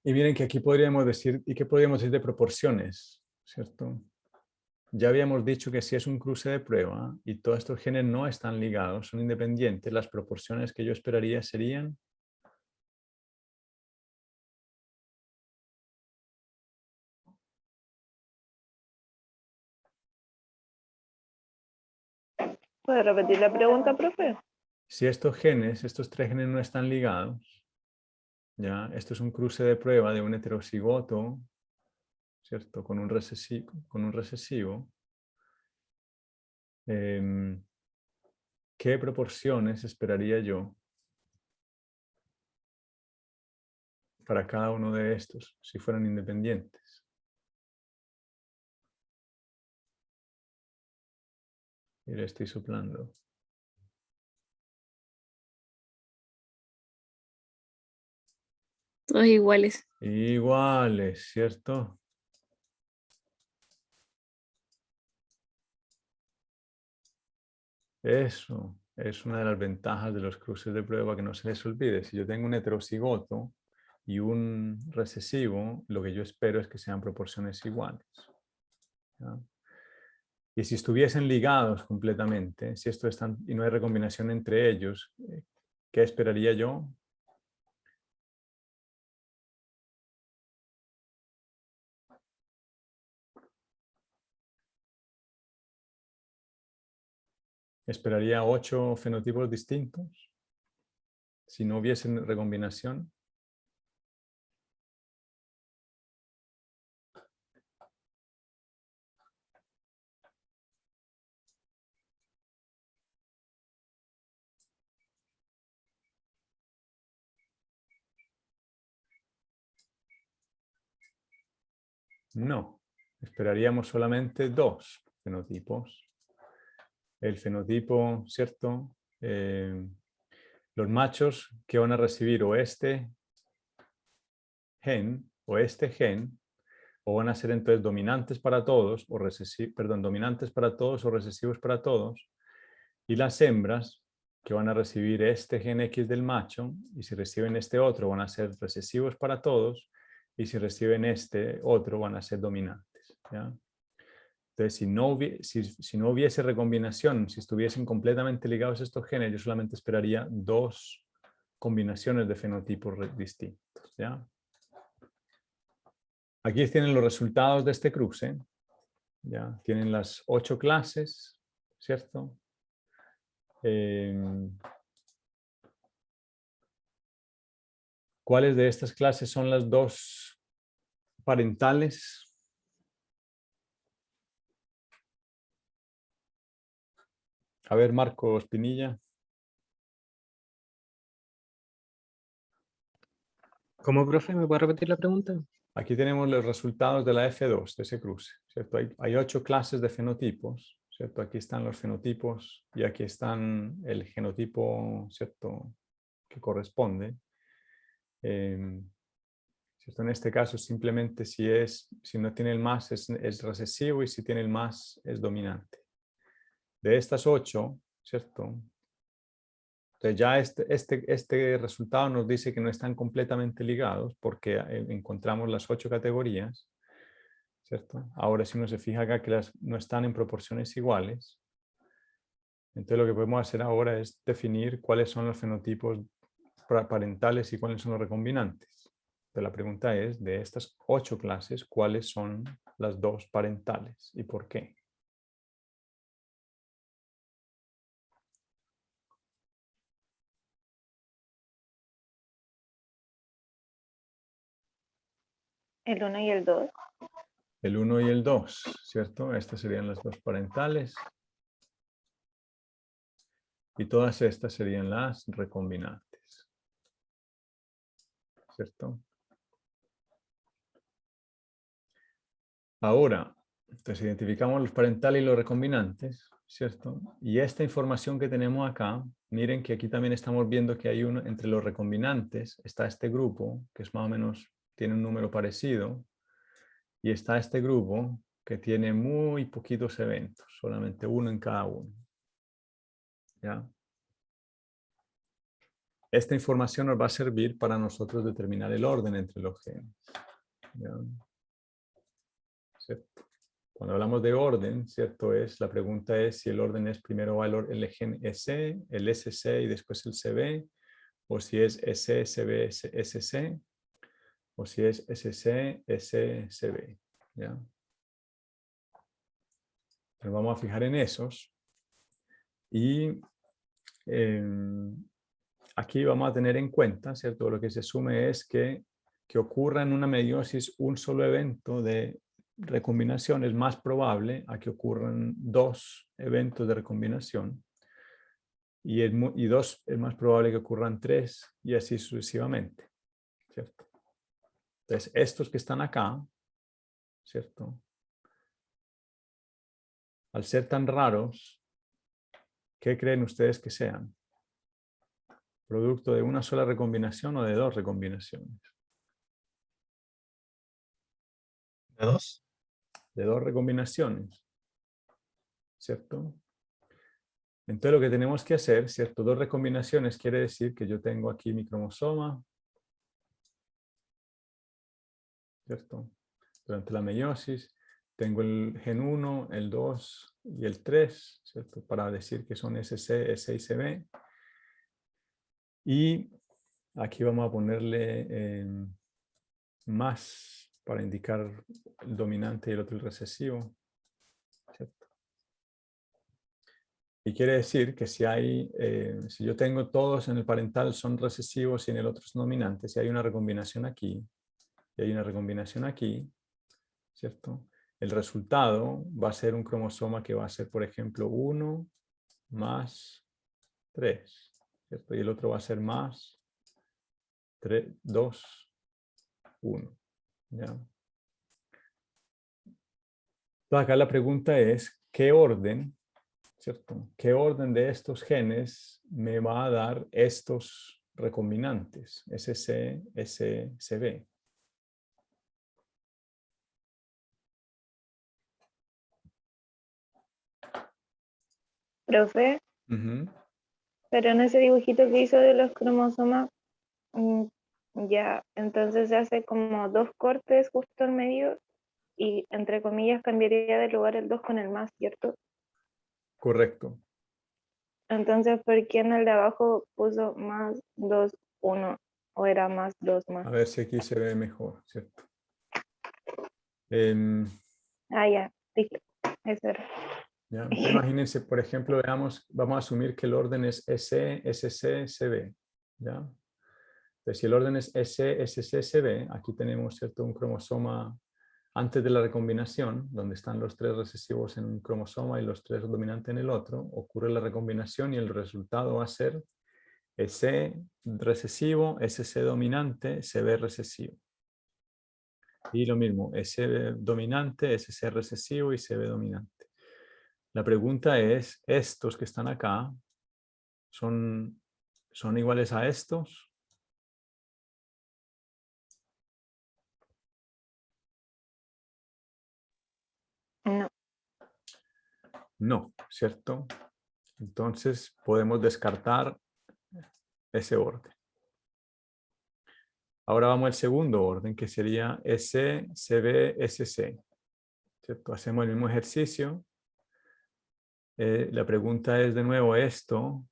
Y miren que aquí podríamos decir, ¿y qué podríamos decir de proporciones? ¿Cierto? Ya habíamos dicho que si es un cruce de prueba y todos estos genes no están ligados, son independientes, las proporciones que yo esperaría serían ¿Puede repetir la pregunta, profe? Si estos genes, estos 3 genes no están ligados, ¿ya? Esto es un cruce de prueba de un heterocigoto, ¿cierto? Con un recesivo. ¿Qué proporciones esperaría yo para cada uno de estos si fueran independientes? Y le estoy soplando. Todos iguales. Iguales, ¿cierto? Eso es una de las ventajas de los cruces de prueba, que no se les olvide. Si yo tengo un heterocigoto y un recesivo, lo que yo espero es que sean proporciones iguales, ¿ya? Y si estuviesen ligados completamente, si esto están y no hay recombinación entre ellos, ¿qué esperaría yo? Esperaría 8 fenotipos distintos si no hubiesen recombinación. No, esperaríamos solamente 2 fenotipos. El fenotipo, ¿cierto? Los machos que van a recibir o este gen, o van a ser entonces dominantes para todos, o dominantes para todos o recesivos para todos, y las hembras que van a recibir este gen X del macho, y si reciben este otro van a ser recesivos para todos, y si reciben este otro van a ser dominantes, ¿ya? Entonces, si no hubiese recombinación, si estuviesen completamente ligados estos genes, yo solamente esperaría 2 combinaciones de fenotipos distintos, ¿ya? Aquí tienen los resultados de este cruce, ¿ya? Tienen las 8 clases, ¿cierto? ¿Cuáles de estas clases son las 2 parentales? A ver, Marcos Pinilla. ¿Cómo, profe? ¿Me puede repetir la pregunta? Aquí tenemos los resultados de la F2, de ese cruce, ¿cierto? Hay 8 clases de fenotipos, ¿cierto? Aquí están los fenotipos y aquí están el genotipo, ¿cierto?, que corresponde. ¿Cierto? En este caso, simplemente si no tiene el más es recesivo y si tiene el más es dominante. De estas 8, ¿cierto? Entonces ya este resultado nos dice que no están completamente ligados porque encontramos las 8 categorías, ¿cierto? Ahora si uno se fija acá que no están en proporciones iguales, entonces lo que podemos hacer ahora es definir cuáles son los fenotipos parentales y cuáles son los recombinantes. Entonces la pregunta es, de estas 8 clases, ¿cuáles son las 2 parentales y por qué? El 1 y el 2. El 1 y el 2, ¿cierto? Estas serían las 2 parentales. Y todas estas serían las recombinantes, ¿cierto? Ahora, entonces identificamos los parentales y los recombinantes, ¿cierto? Y esta información que tenemos acá, miren que aquí también estamos viendo que hay uno, entre los recombinantes, está este grupo, que es más o menos, tiene un número parecido, y está este grupo que tiene muy poquitos eventos, solamente uno en cada uno, ¿ya? Esta información nos va a servir para nosotros determinar el orden entre los genes, ¿ya? ¿Cierto? Cuando hablamos de orden, ¿cierto? La pregunta es si el orden es primero va el gen EC, el SC y después el CB, o si es SC, CB, SC, o si es SC, SC, CB, ¿ya? Nos vamos a fijar en esos. Y aquí vamos a tener en cuenta, ¿cierto? Lo que se asume es que ocurra en una meiosis un solo evento de recombinación es más probable a que ocurran 2 eventos de recombinación y 2 es más probable que ocurran 3 y así sucesivamente, ¿cierto? Entonces, estos que están acá, ¿cierto? Al ser tan raros, ¿qué creen ustedes que sean? ¿Producto de una sola recombinación o de 2 recombinaciones? ¿De 2? De 2 recombinaciones, ¿cierto? Entonces lo que tenemos que hacer, ¿cierto? 2 recombinaciones quiere decir que yo tengo aquí mi cromosoma, ¿cierto? Durante la meiosis, tengo el gen 1, el 2 y el 3, ¿cierto? Para decir que son SC, S y CB. Y aquí vamos a ponerle más para indicar el dominante y el otro el recesivo, ¿cierto? Y quiere decir que si si yo tengo todos en el parental son recesivos y en el otro son dominantes, si hay una recombinación aquí y hay una recombinación aquí, ¿cierto? El resultado va a ser un cromosoma que va a ser, por ejemplo, 1 más 3, ¿cierto? Y el otro va a ser más 3, 2, 1, ¿ya? Entonces acá la pregunta es, ¿qué orden, ¿cierto? ¿Qué orden de estos genes me va a dar estos recombinantes, SC, S, CB? Profe, Ujú. pero en ese dibujito que hizo de los cromosomas, mm, ya, entonces se hace como 2 cortes justo al medio y entre comillas cambiaría de lugar el 2 con el más, ¿cierto? Correcto. Entonces, ¿por qué en el de abajo puso más 2, 1? ¿O era más 2 más? A ver si aquí se ve mejor, ¿cierto? Em, Ah, ya, listo. Eso era. ¿Ya? Imagínense, por ejemplo, veamos, vamos a asumir que el orden es SC, SC, CB, ¿ya? Entonces, si el orden es SC, SC, CB, aquí tenemos, ¿cierto?, un cromosoma antes de la recombinación, donde están los 3 recesivos en un cromosoma y los 3 dominantes en el otro, ocurre la recombinación y el resultado va a ser SC recesivo, SC dominante, CB recesivo. Y lo mismo, SC dominante, SC recesivo y CB dominante. La pregunta es, ¿estos que están acá son iguales a estos? No. No, ¿cierto? Entonces podemos descartar ese orden. Ahora vamos al segundo orden, que sería S, CB, SC. ¿Cierto? Hacemos el mismo ejercicio. La pregunta es de nuevo, ¿esto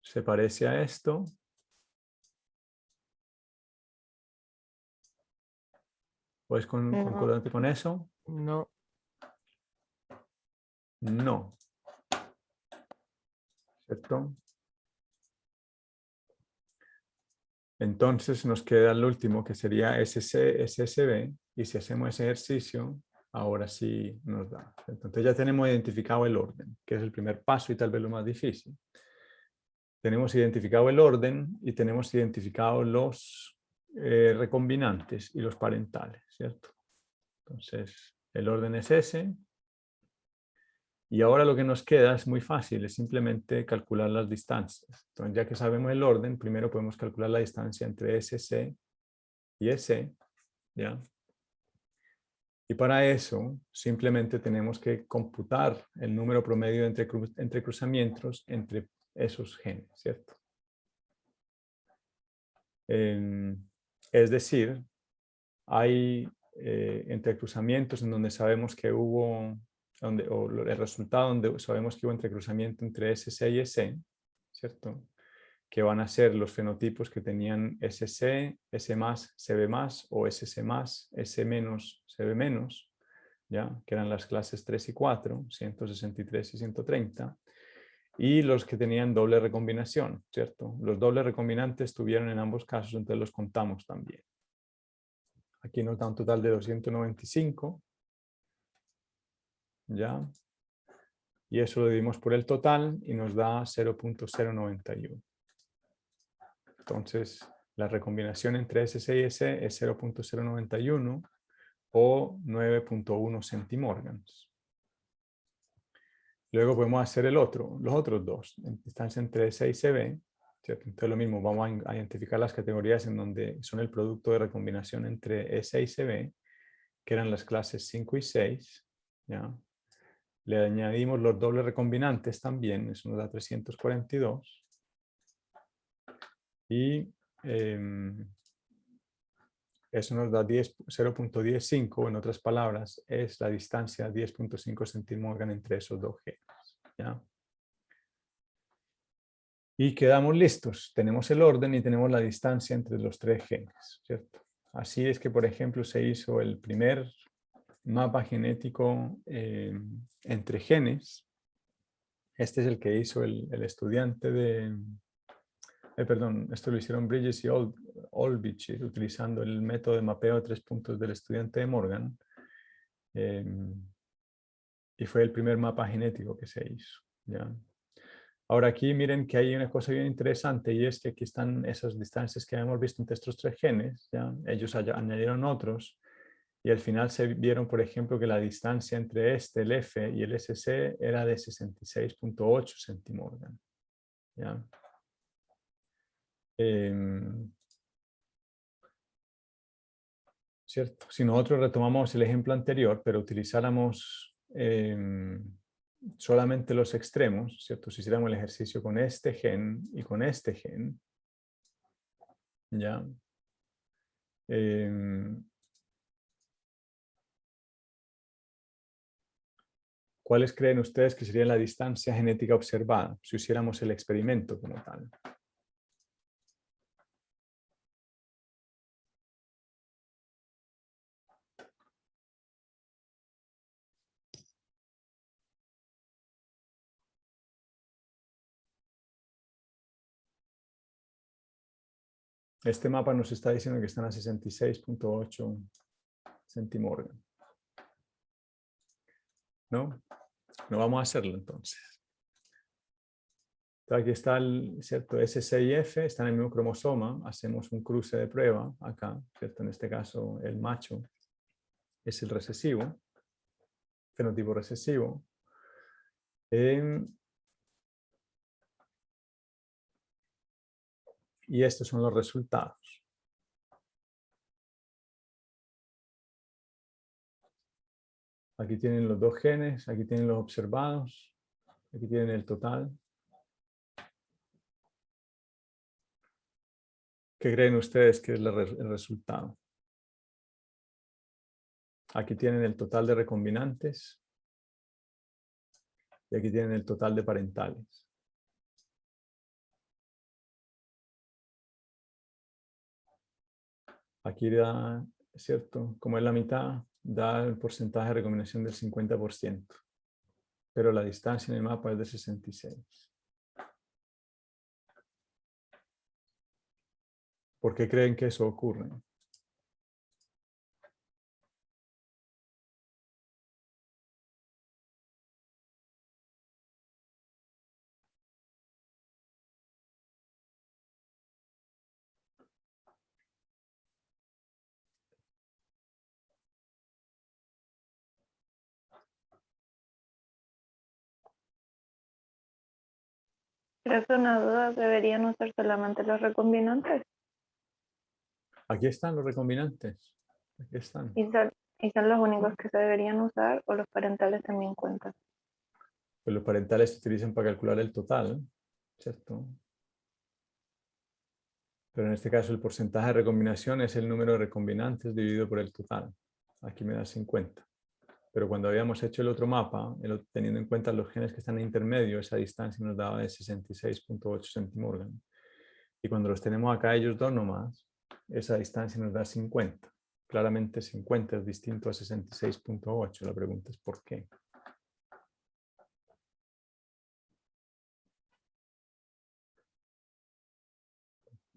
se parece a esto? ¿O es concordante con eso? No. No. ¿Cierto? Entonces nos queda el último, que sería SC, SSB, y si hacemos ese ejercicio, ahora sí nos da. Entonces ya tenemos identificado el orden, que es el primer paso y tal vez lo más difícil. Tenemos identificado el orden y tenemos identificado los recombinantes y los parentales, ¿cierto? Entonces, el orden es ese. Y ahora lo que nos queda es muy fácil, es simplemente calcular las distancias. Entonces, ya que sabemos el orden, primero podemos calcular la distancia entre SC y SC, ¿ya? Y para eso, simplemente tenemos que computar el número promedio entre cruzamientos entre esos genes, ¿cierto? Es decir, hay entrecruzamientos en donde sabemos que hubo, o el resultado donde sabemos que hubo entrecruzamiento entre SC y SC, ¿cierto? Que van a ser los fenotipos que tenían SC, S más, CB más, o SC más, S menos, CB menos, ¿ya? Que eran las clases 3 y 4, 163 y 130. y los que tenían doble recombinación, ¿cierto? Los dobles recombinantes tuvieron en ambos casos, entonces los contamos también. Aquí nos da un total de 295, ¿ya? Y eso lo dividimos por el total y nos da 0.091. Entonces, la recombinación entre SC y S es 0.091 o 9.1 centimorgans. Luego podemos hacer los otros dos, distancia entre S y CB, ¿cierto? Entonces lo mismo, vamos a identificar las categorías en donde son el producto de recombinación entre S y CB, que eran las clases 5 y 6, ¿ya? Le añadimos los dobles recombinantes también, eso nos da 342. Y eso nos da 0.105, en otras palabras, es la distancia 10.5 centimorgan entre esos dos genes, ¿ya? Y quedamos listos. Tenemos el orden y tenemos la distancia entre los tres genes, ¿cierto? Así es que, por ejemplo, se hizo el primer mapa genético entre genes. Este es el que hizo el estudiante de... perdón, esto lo hicieron Bridges y Olbich utilizando el método de mapeo de 3 puntos del estudiante de Morgan. Y fue el primer mapa genético que se hizo, ¿ya? Ahora aquí miren que hay una cosa bien interesante y es que aquí están esas distancias que hemos visto entre estos tres genes, ¿ya? Ellos añadieron otros y al final se vieron, por ejemplo, que la distancia entre el F y el SC era de 66.8 centimorgan, ¿ya? ¿Cierto? Si nosotros retomamos el ejemplo anterior, pero utilizáramos solamente los extremos, ¿cierto? Si hiciéramos el ejercicio con este gen y con este gen, ¿ya? ¿Cuáles creen ustedes que sería la distancia genética observada si hiciéramos el experimento como tal? Este mapa nos está diciendo que están a 66.8 centimorgan. ¿No? No vamos a hacerlo entonces. Aquí está el, ¿cierto? SC y F están en el mismo cromosoma. Hacemos un cruce de prueba acá, ¿cierto? En este caso el macho es el recesivo, fenotipo recesivo. Y estos son los resultados. Aquí tienen los dos genes, aquí tienen los observados, aquí tienen el total. ¿Qué creen ustedes que es el resultado? Aquí tienen el total de recombinantes y aquí tienen el total de parentales. Aquí da, ¿cierto? Como es la mitad, da el porcentaje de recombinación del 50%, pero la distancia en el mapa es de 66. ¿Por qué creen que eso ocurre? Creo que una duda, ¿deberían usar solamente los recombinantes? Aquí están los recombinantes. Aquí están. ¿Y son los únicos que se deberían usar o los parentales también cuentan? Pues los parentales se utilizan para calcular el total, ¿cierto? Pero en este caso el porcentaje de recombinación es el número de recombinantes dividido por el total. Aquí me da 50. Pero cuando habíamos hecho el otro mapa, teniendo en cuenta los genes que están en intermedio, esa distancia nos daba de 66.8 centimorgan. Y cuando los tenemos acá ellos dos nomás, esa distancia nos da 50. Claramente 50 es distinto a 66.8. La pregunta es ¿por qué?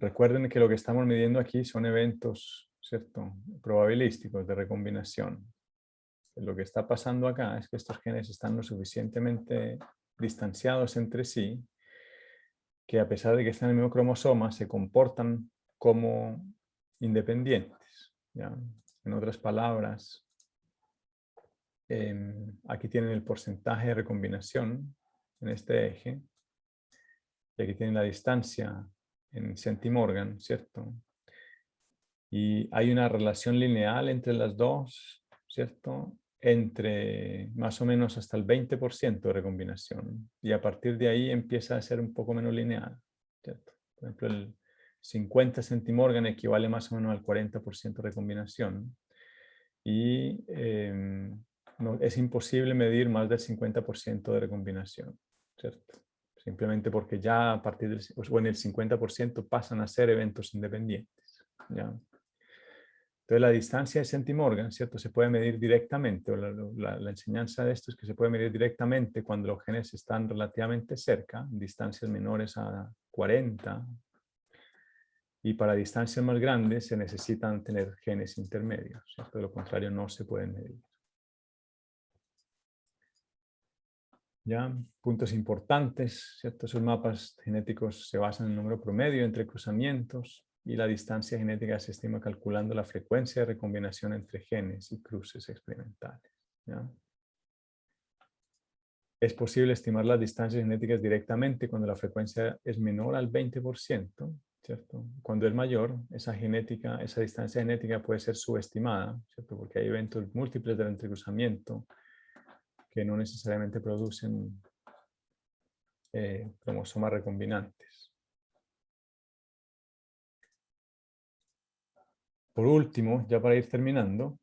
recuerden que lo que estamos midiendo aquí son eventos, ¿cierto?, probabilísticos de recombinación. Lo que está pasando acá es que estos genes están lo suficientemente distanciados entre sí que a pesar de que están en el mismo cromosoma, se comportan como independientes, ¿ya? En otras palabras, aquí tienen el porcentaje de recombinación en este eje, y aquí tienen la distancia en centimorgan, ¿cierto? Y hay una relación lineal entre las dos, ¿cierto? Entre más o menos hasta el 20% de recombinación. Y a partir de ahí empieza a ser un poco menos lineal, ¿cierto? Por ejemplo, el 50 centimorgan equivale más o menos al 40% de recombinación. Y es imposible medir más del 50% de recombinación, ¿cierto? Simplemente porque ya a partir del, o en el 50% pasan a ser eventos independientes, ¿ya? Entonces la distancia de centimorgan, ¿cierto?, se puede medir directamente, o la enseñanza de esto es que se puede medir directamente cuando los genes están relativamente cerca, distancias menores a 40, y para distancias más grandes se necesitan tener genes intermedios, ¿cierto? De lo contrario no se pueden medir. ¿Ya? Puntos importantes, ¿cierto? Esos mapas genéticos se basan en el número promedio entre cruzamientos y la distancia genética se estima calculando la frecuencia de recombinación entre genes y cruces experimentales, ¿ya? Es posible estimar las distancias genéticas directamente cuando la frecuencia es menor al 20%, ¿cierto? Cuando es mayor, esa distancia genética puede ser subestimada, ¿cierto? Porque hay eventos múltiples del entrecruzamiento que no necesariamente producen cromosomas recombinantes. Por último, ya para ir terminando,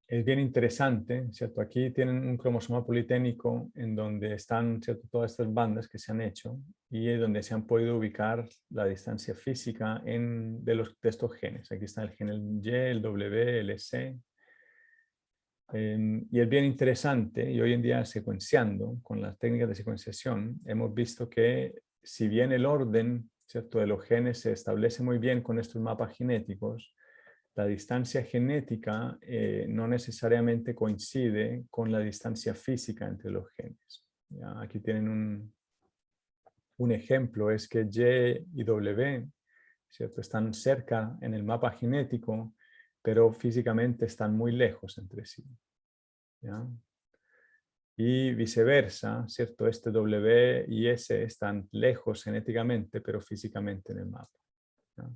es bien interesante, ¿cierto? Aquí tienen un cromosoma politénico en donde están, ¿cierto?, todas estas bandas que se han hecho y es donde se han podido ubicar la distancia física de estos genes. Aquí está el gen Y, el W, el C. Y es bien interesante, y hoy en día secuenciando, con las técnicas de secuenciación, hemos visto que si bien el orden, ¿cierto?, de los genes se establece muy bien con estos mapas genéticos, la distancia genética no necesariamente coincide con la distancia física entre los genes. ¿Ya? Aquí tienen un ejemplo, es que Y y W, ¿cierto?, están cerca en el mapa genético, pero físicamente están muy lejos entre sí, ¿ya? Y viceversa, ¿cierto? Este W y S están lejos genéticamente, pero físicamente en el mapa, ¿ya?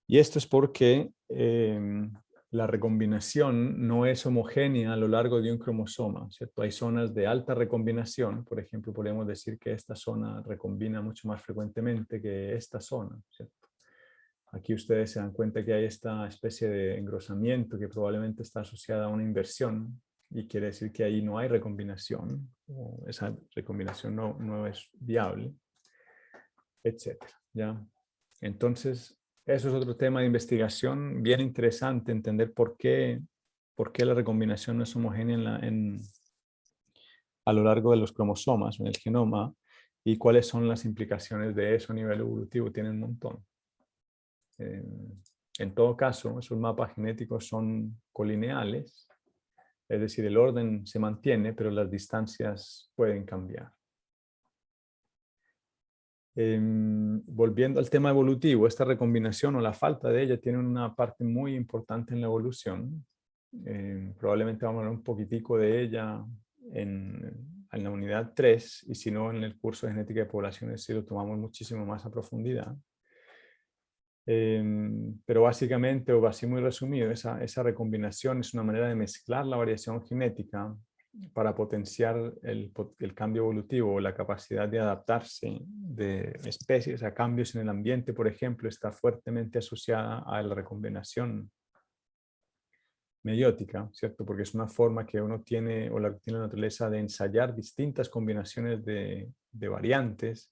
Y esto es porque la recombinación no es homogénea a lo largo de un cromosoma, ¿cierto? Hay zonas de alta recombinación, por ejemplo, podemos decir que esta zona recombina mucho más frecuentemente que esta zona, ¿cierto? Aquí ustedes se dan cuenta que hay esta especie de engrosamiento que probablemente está asociada a una inversión y quiere decir que ahí no hay recombinación, o esa recombinación no es viable, etc. ¿Ya? Entonces, eso es otro tema de investigación bien interesante, entender por qué la recombinación no es homogénea a lo largo de los cromosomas en el genoma y cuáles son las implicaciones de eso a nivel evolutivo. Tienen un montón. En todo caso, esos mapas genéticos son colineales, es decir, el orden se mantiene, pero las distancias pueden cambiar. Volviendo al tema evolutivo, esta recombinación o la falta de ella tiene una parte muy importante en la evolución. Probablemente vamos a hablar un poquitico de ella en la unidad 3, y si no en el curso de genética de poblaciones sí lo tomamos muchísimo más a profundidad. Pero básicamente, o así muy resumido, esa recombinación es una manera de mezclar la variación genética para potenciar el cambio evolutivo o la capacidad de adaptarse de especies a cambios en el ambiente, por ejemplo, está fuertemente asociada a la recombinación meiótica, ¿cierto? Porque es una forma que uno tiene, o tiene la naturaleza de ensayar distintas combinaciones de variantes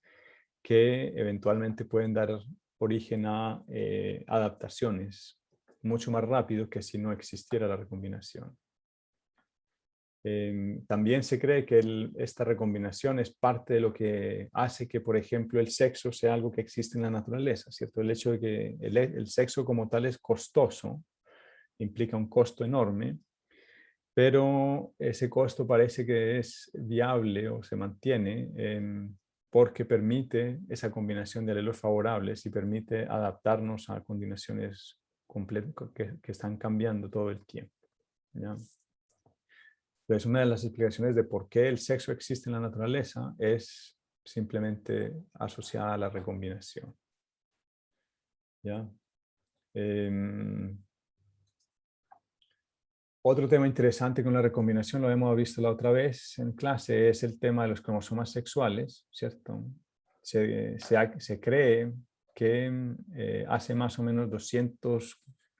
que eventualmente pueden dar origen a adaptaciones mucho más rápido que si no existiera la recombinación. También se cree que esta recombinación es parte de lo que hace que, por ejemplo, el sexo sea algo que existe en la naturaleza, ¿cierto? El hecho de que el sexo como tal es costoso, implica un costo enorme, pero ese costo parece que es viable o se mantiene porque permite esa combinación de alelos favorables y permite adaptarnos a condiciones que están cambiando todo el tiempo, ¿ya? Entonces, una de las explicaciones de por qué el sexo existe en la naturaleza es simplemente asociada a la recombinación, ¿ya? Otro tema interesante con la recombinación, lo hemos visto la otra vez en clase, es el tema de los cromosomas sexuales, ¿cierto? Se cree que hace más o menos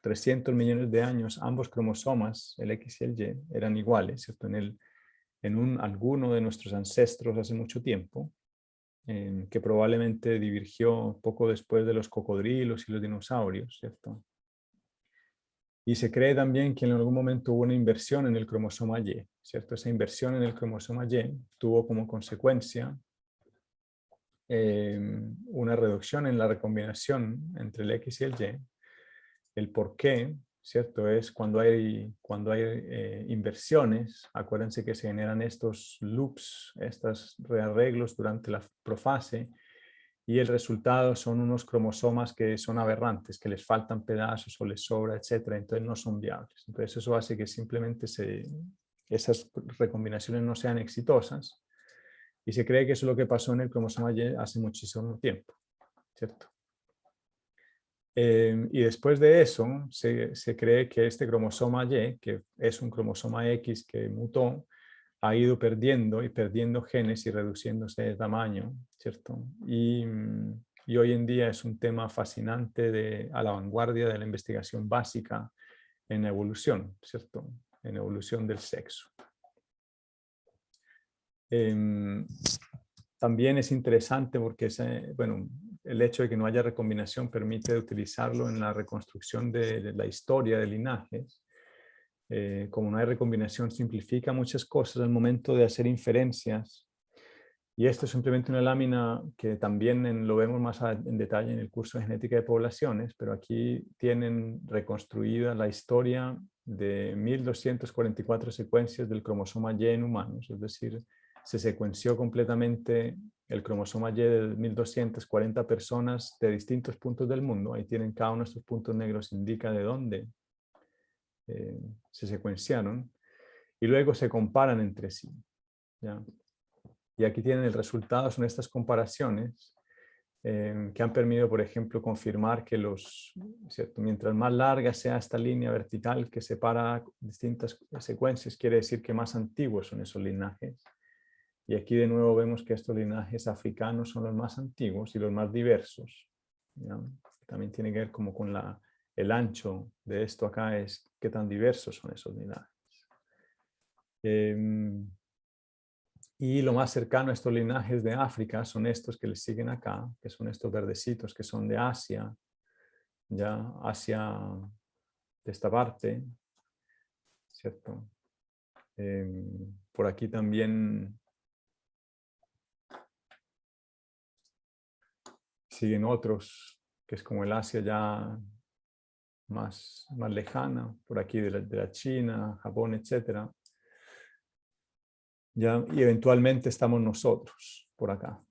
300 millones de años ambos cromosomas, el X y el Y, eran iguales, ¿cierto? Alguno de nuestros ancestros hace mucho tiempo, que probablemente divergió poco después de los cocodrilos y los dinosaurios, ¿cierto? Y se cree también que en algún momento hubo una inversión en el cromosoma Y, ¿cierto? Esa inversión en el cromosoma Y tuvo como consecuencia una reducción en la recombinación entre el X y el Y. El por qué, ¿cierto? Es cuando hay inversiones, acuérdense que se generan estos loops, estos rearreglos durante la profase, y el resultado son unos cromosomas que son aberrantes, que les faltan pedazos o les sobra, etcétera, entonces no son viables. Entonces eso hace que simplemente esas recombinaciones no sean exitosas, y se cree que eso es lo que pasó en el cromosoma Y hace muchísimo tiempo, ¿cierto? Y después de eso, se cree que este cromosoma Y, que es un cromosoma X que mutó, ha ido perdiendo genes y reduciéndose de tamaño, ¿cierto? Y hoy en día es un tema fascinante a la vanguardia de la investigación básica en evolución, ¿cierto? En evolución del sexo. También es interesante porque el hecho de que no haya recombinación permite utilizarlo en la reconstrucción de la historia de linajes. Como no hay recombinación, simplifica muchas cosas al momento de hacer inferencias. Y esto es simplemente una lámina que también lo vemos más en detalle en el curso de genética de poblaciones, pero aquí tienen reconstruida la historia de 1244 secuencias del cromosoma Y en humanos, es decir, se secuenció completamente el cromosoma Y de 1240 personas de distintos puntos del mundo. Ahí tienen cada uno de estos puntos negros, indica de dónde se secuenciaron, y luego se comparan entre sí, ¿ya? Y aquí tienen el resultado, son estas comparaciones que han permitido, por ejemplo, confirmar que ¿cierto? Mientras más larga sea esta línea vertical que separa distintas secuencias, quiere decir que más antiguos son esos linajes. Y aquí de nuevo vemos que estos linajes africanos son los más antiguos y los más diversos, ¿ya? También tiene que ver como con el ancho de esto acá, es qué tan diversos son esos linajes. Y lo más cercano a estos linajes de África son estos que les siguen acá, que son estos verdecitos que son de Asia, ya Asia de esta parte, ¿cierto? Por aquí también siguen otros, que es como el Asia ya más lejana, por aquí de la China, Japón, etcétera. ¿Ya? Y eventualmente estamos nosotros por acá,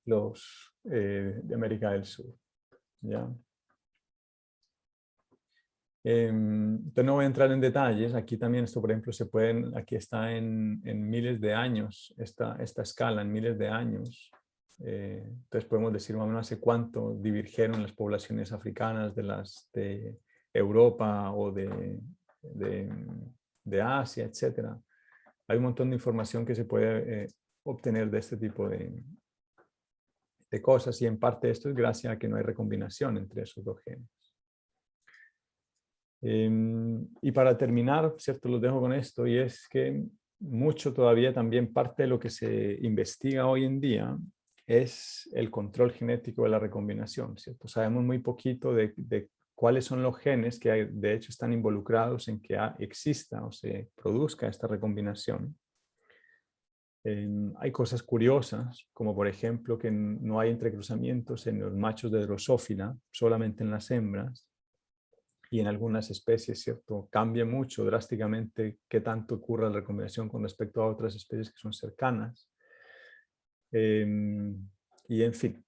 los de América del Sur, ¿ya? Entonces no voy a entrar en detalles. Aquí también esto, por ejemplo, aquí está en miles de años, esta escala en miles de años. Entonces podemos decir más o menos hace cuánto divergieron las poblaciones africanas de Europa o de Asia, etcétera. Hay un montón de información que se puede obtener de este tipo de cosas, y en parte esto es gracias a que no hay recombinación entre esos dos genes. Y para terminar, ¿cierto? Los dejo con esto, y es que mucho todavía también parte de lo que se investiga hoy en día es el control genético de la recombinación, ¿cierto? Sabemos muy poquito de cuáles son los genes que de hecho están involucrados en que exista o se produzca esta recombinación. Hay cosas curiosas, como por ejemplo que no hay entrecruzamientos en los machos de Drosophila, solamente en las hembras. Y en algunas especies, ¿cierto? Cambia mucho drásticamente qué tanto ocurre la recombinación con respecto a otras especies que son cercanas. Y en fin,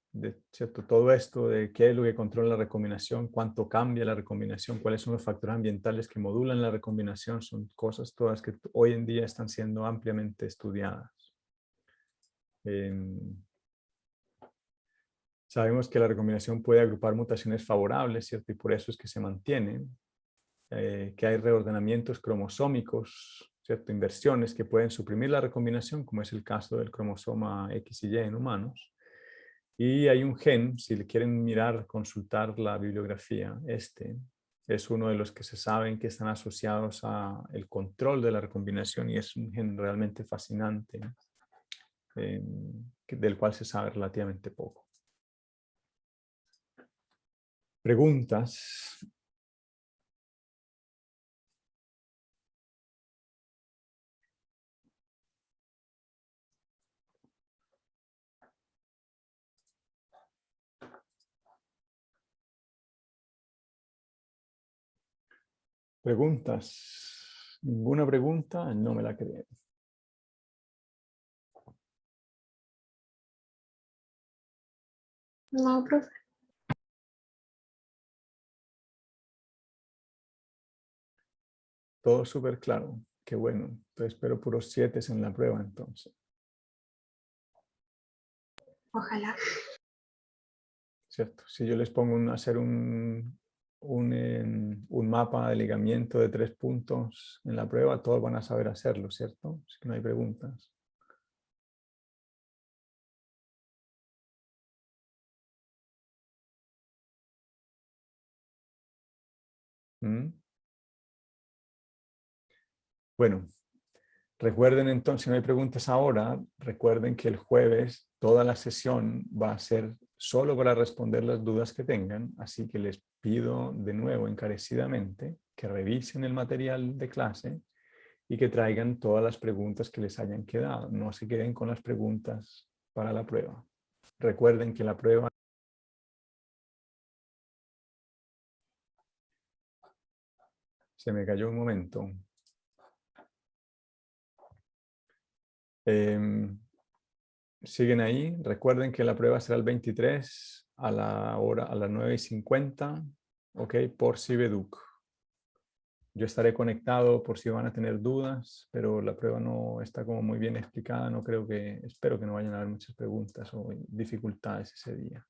¿cierto? Todo esto de qué es lo que controla la recombinación, cuánto cambia la recombinación, cuáles son los factores ambientales que modulan la recombinación, son cosas todas que hoy en día están siendo ampliamente estudiadas. Sabemos que la recombinación puede agrupar mutaciones favorables, ¿cierto? Y por eso es que se mantiene. Que hay reordenamientos cromosómicos, ¿cierto? Inversiones que pueden suprimir la recombinación, como es el caso del cromosoma X y Y en humanos. Y hay un gen, si le quieren mirar, consultar la bibliografía, este es uno de los que se saben que están asociados al control de la recombinación y es un gen realmente fascinante, del cual se sabe relativamente poco. ¿Preguntas? ¿Preguntas? ¿Ninguna pregunta? No me la creo. No, profe. Todo súper claro. Qué bueno. Entonces espero puros 7 en la prueba entonces. Ojalá. ¿Cierto? Si yo les pongo hacer un mapa de ligamiento de 3 puntos en la prueba, todos van a saber hacerlo, ¿cierto? Así que no hay preguntas. ¿Mm? Bueno, recuerden entonces, si no hay preguntas ahora, recuerden que el jueves toda la sesión va a ser solo para responder las dudas que tengan, así que les pido de nuevo encarecidamente que revisen el material de clase y que traigan todas las preguntas que les hayan quedado. No se queden con las preguntas para la prueba. Recuerden que la prueba se me cayó un momento. Siguen ahí. Recuerden que la prueba será el 23 a las 9:50, ¿ok? Por Cibeduc. Yo estaré conectado por si van a tener dudas, pero la prueba no está como muy bien explicada. Espero que no vayan a haber muchas preguntas o dificultades ese día.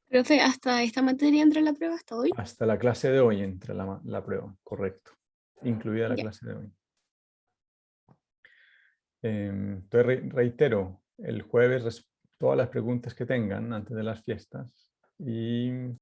Profe, ¿hasta esta materia entra la prueba hasta hoy? Hasta la clase de hoy entra la prueba, correcto. Incluida la Ya. clase de hoy. Entonces reitero, el jueves todas las preguntas que tengan antes de las fiestas y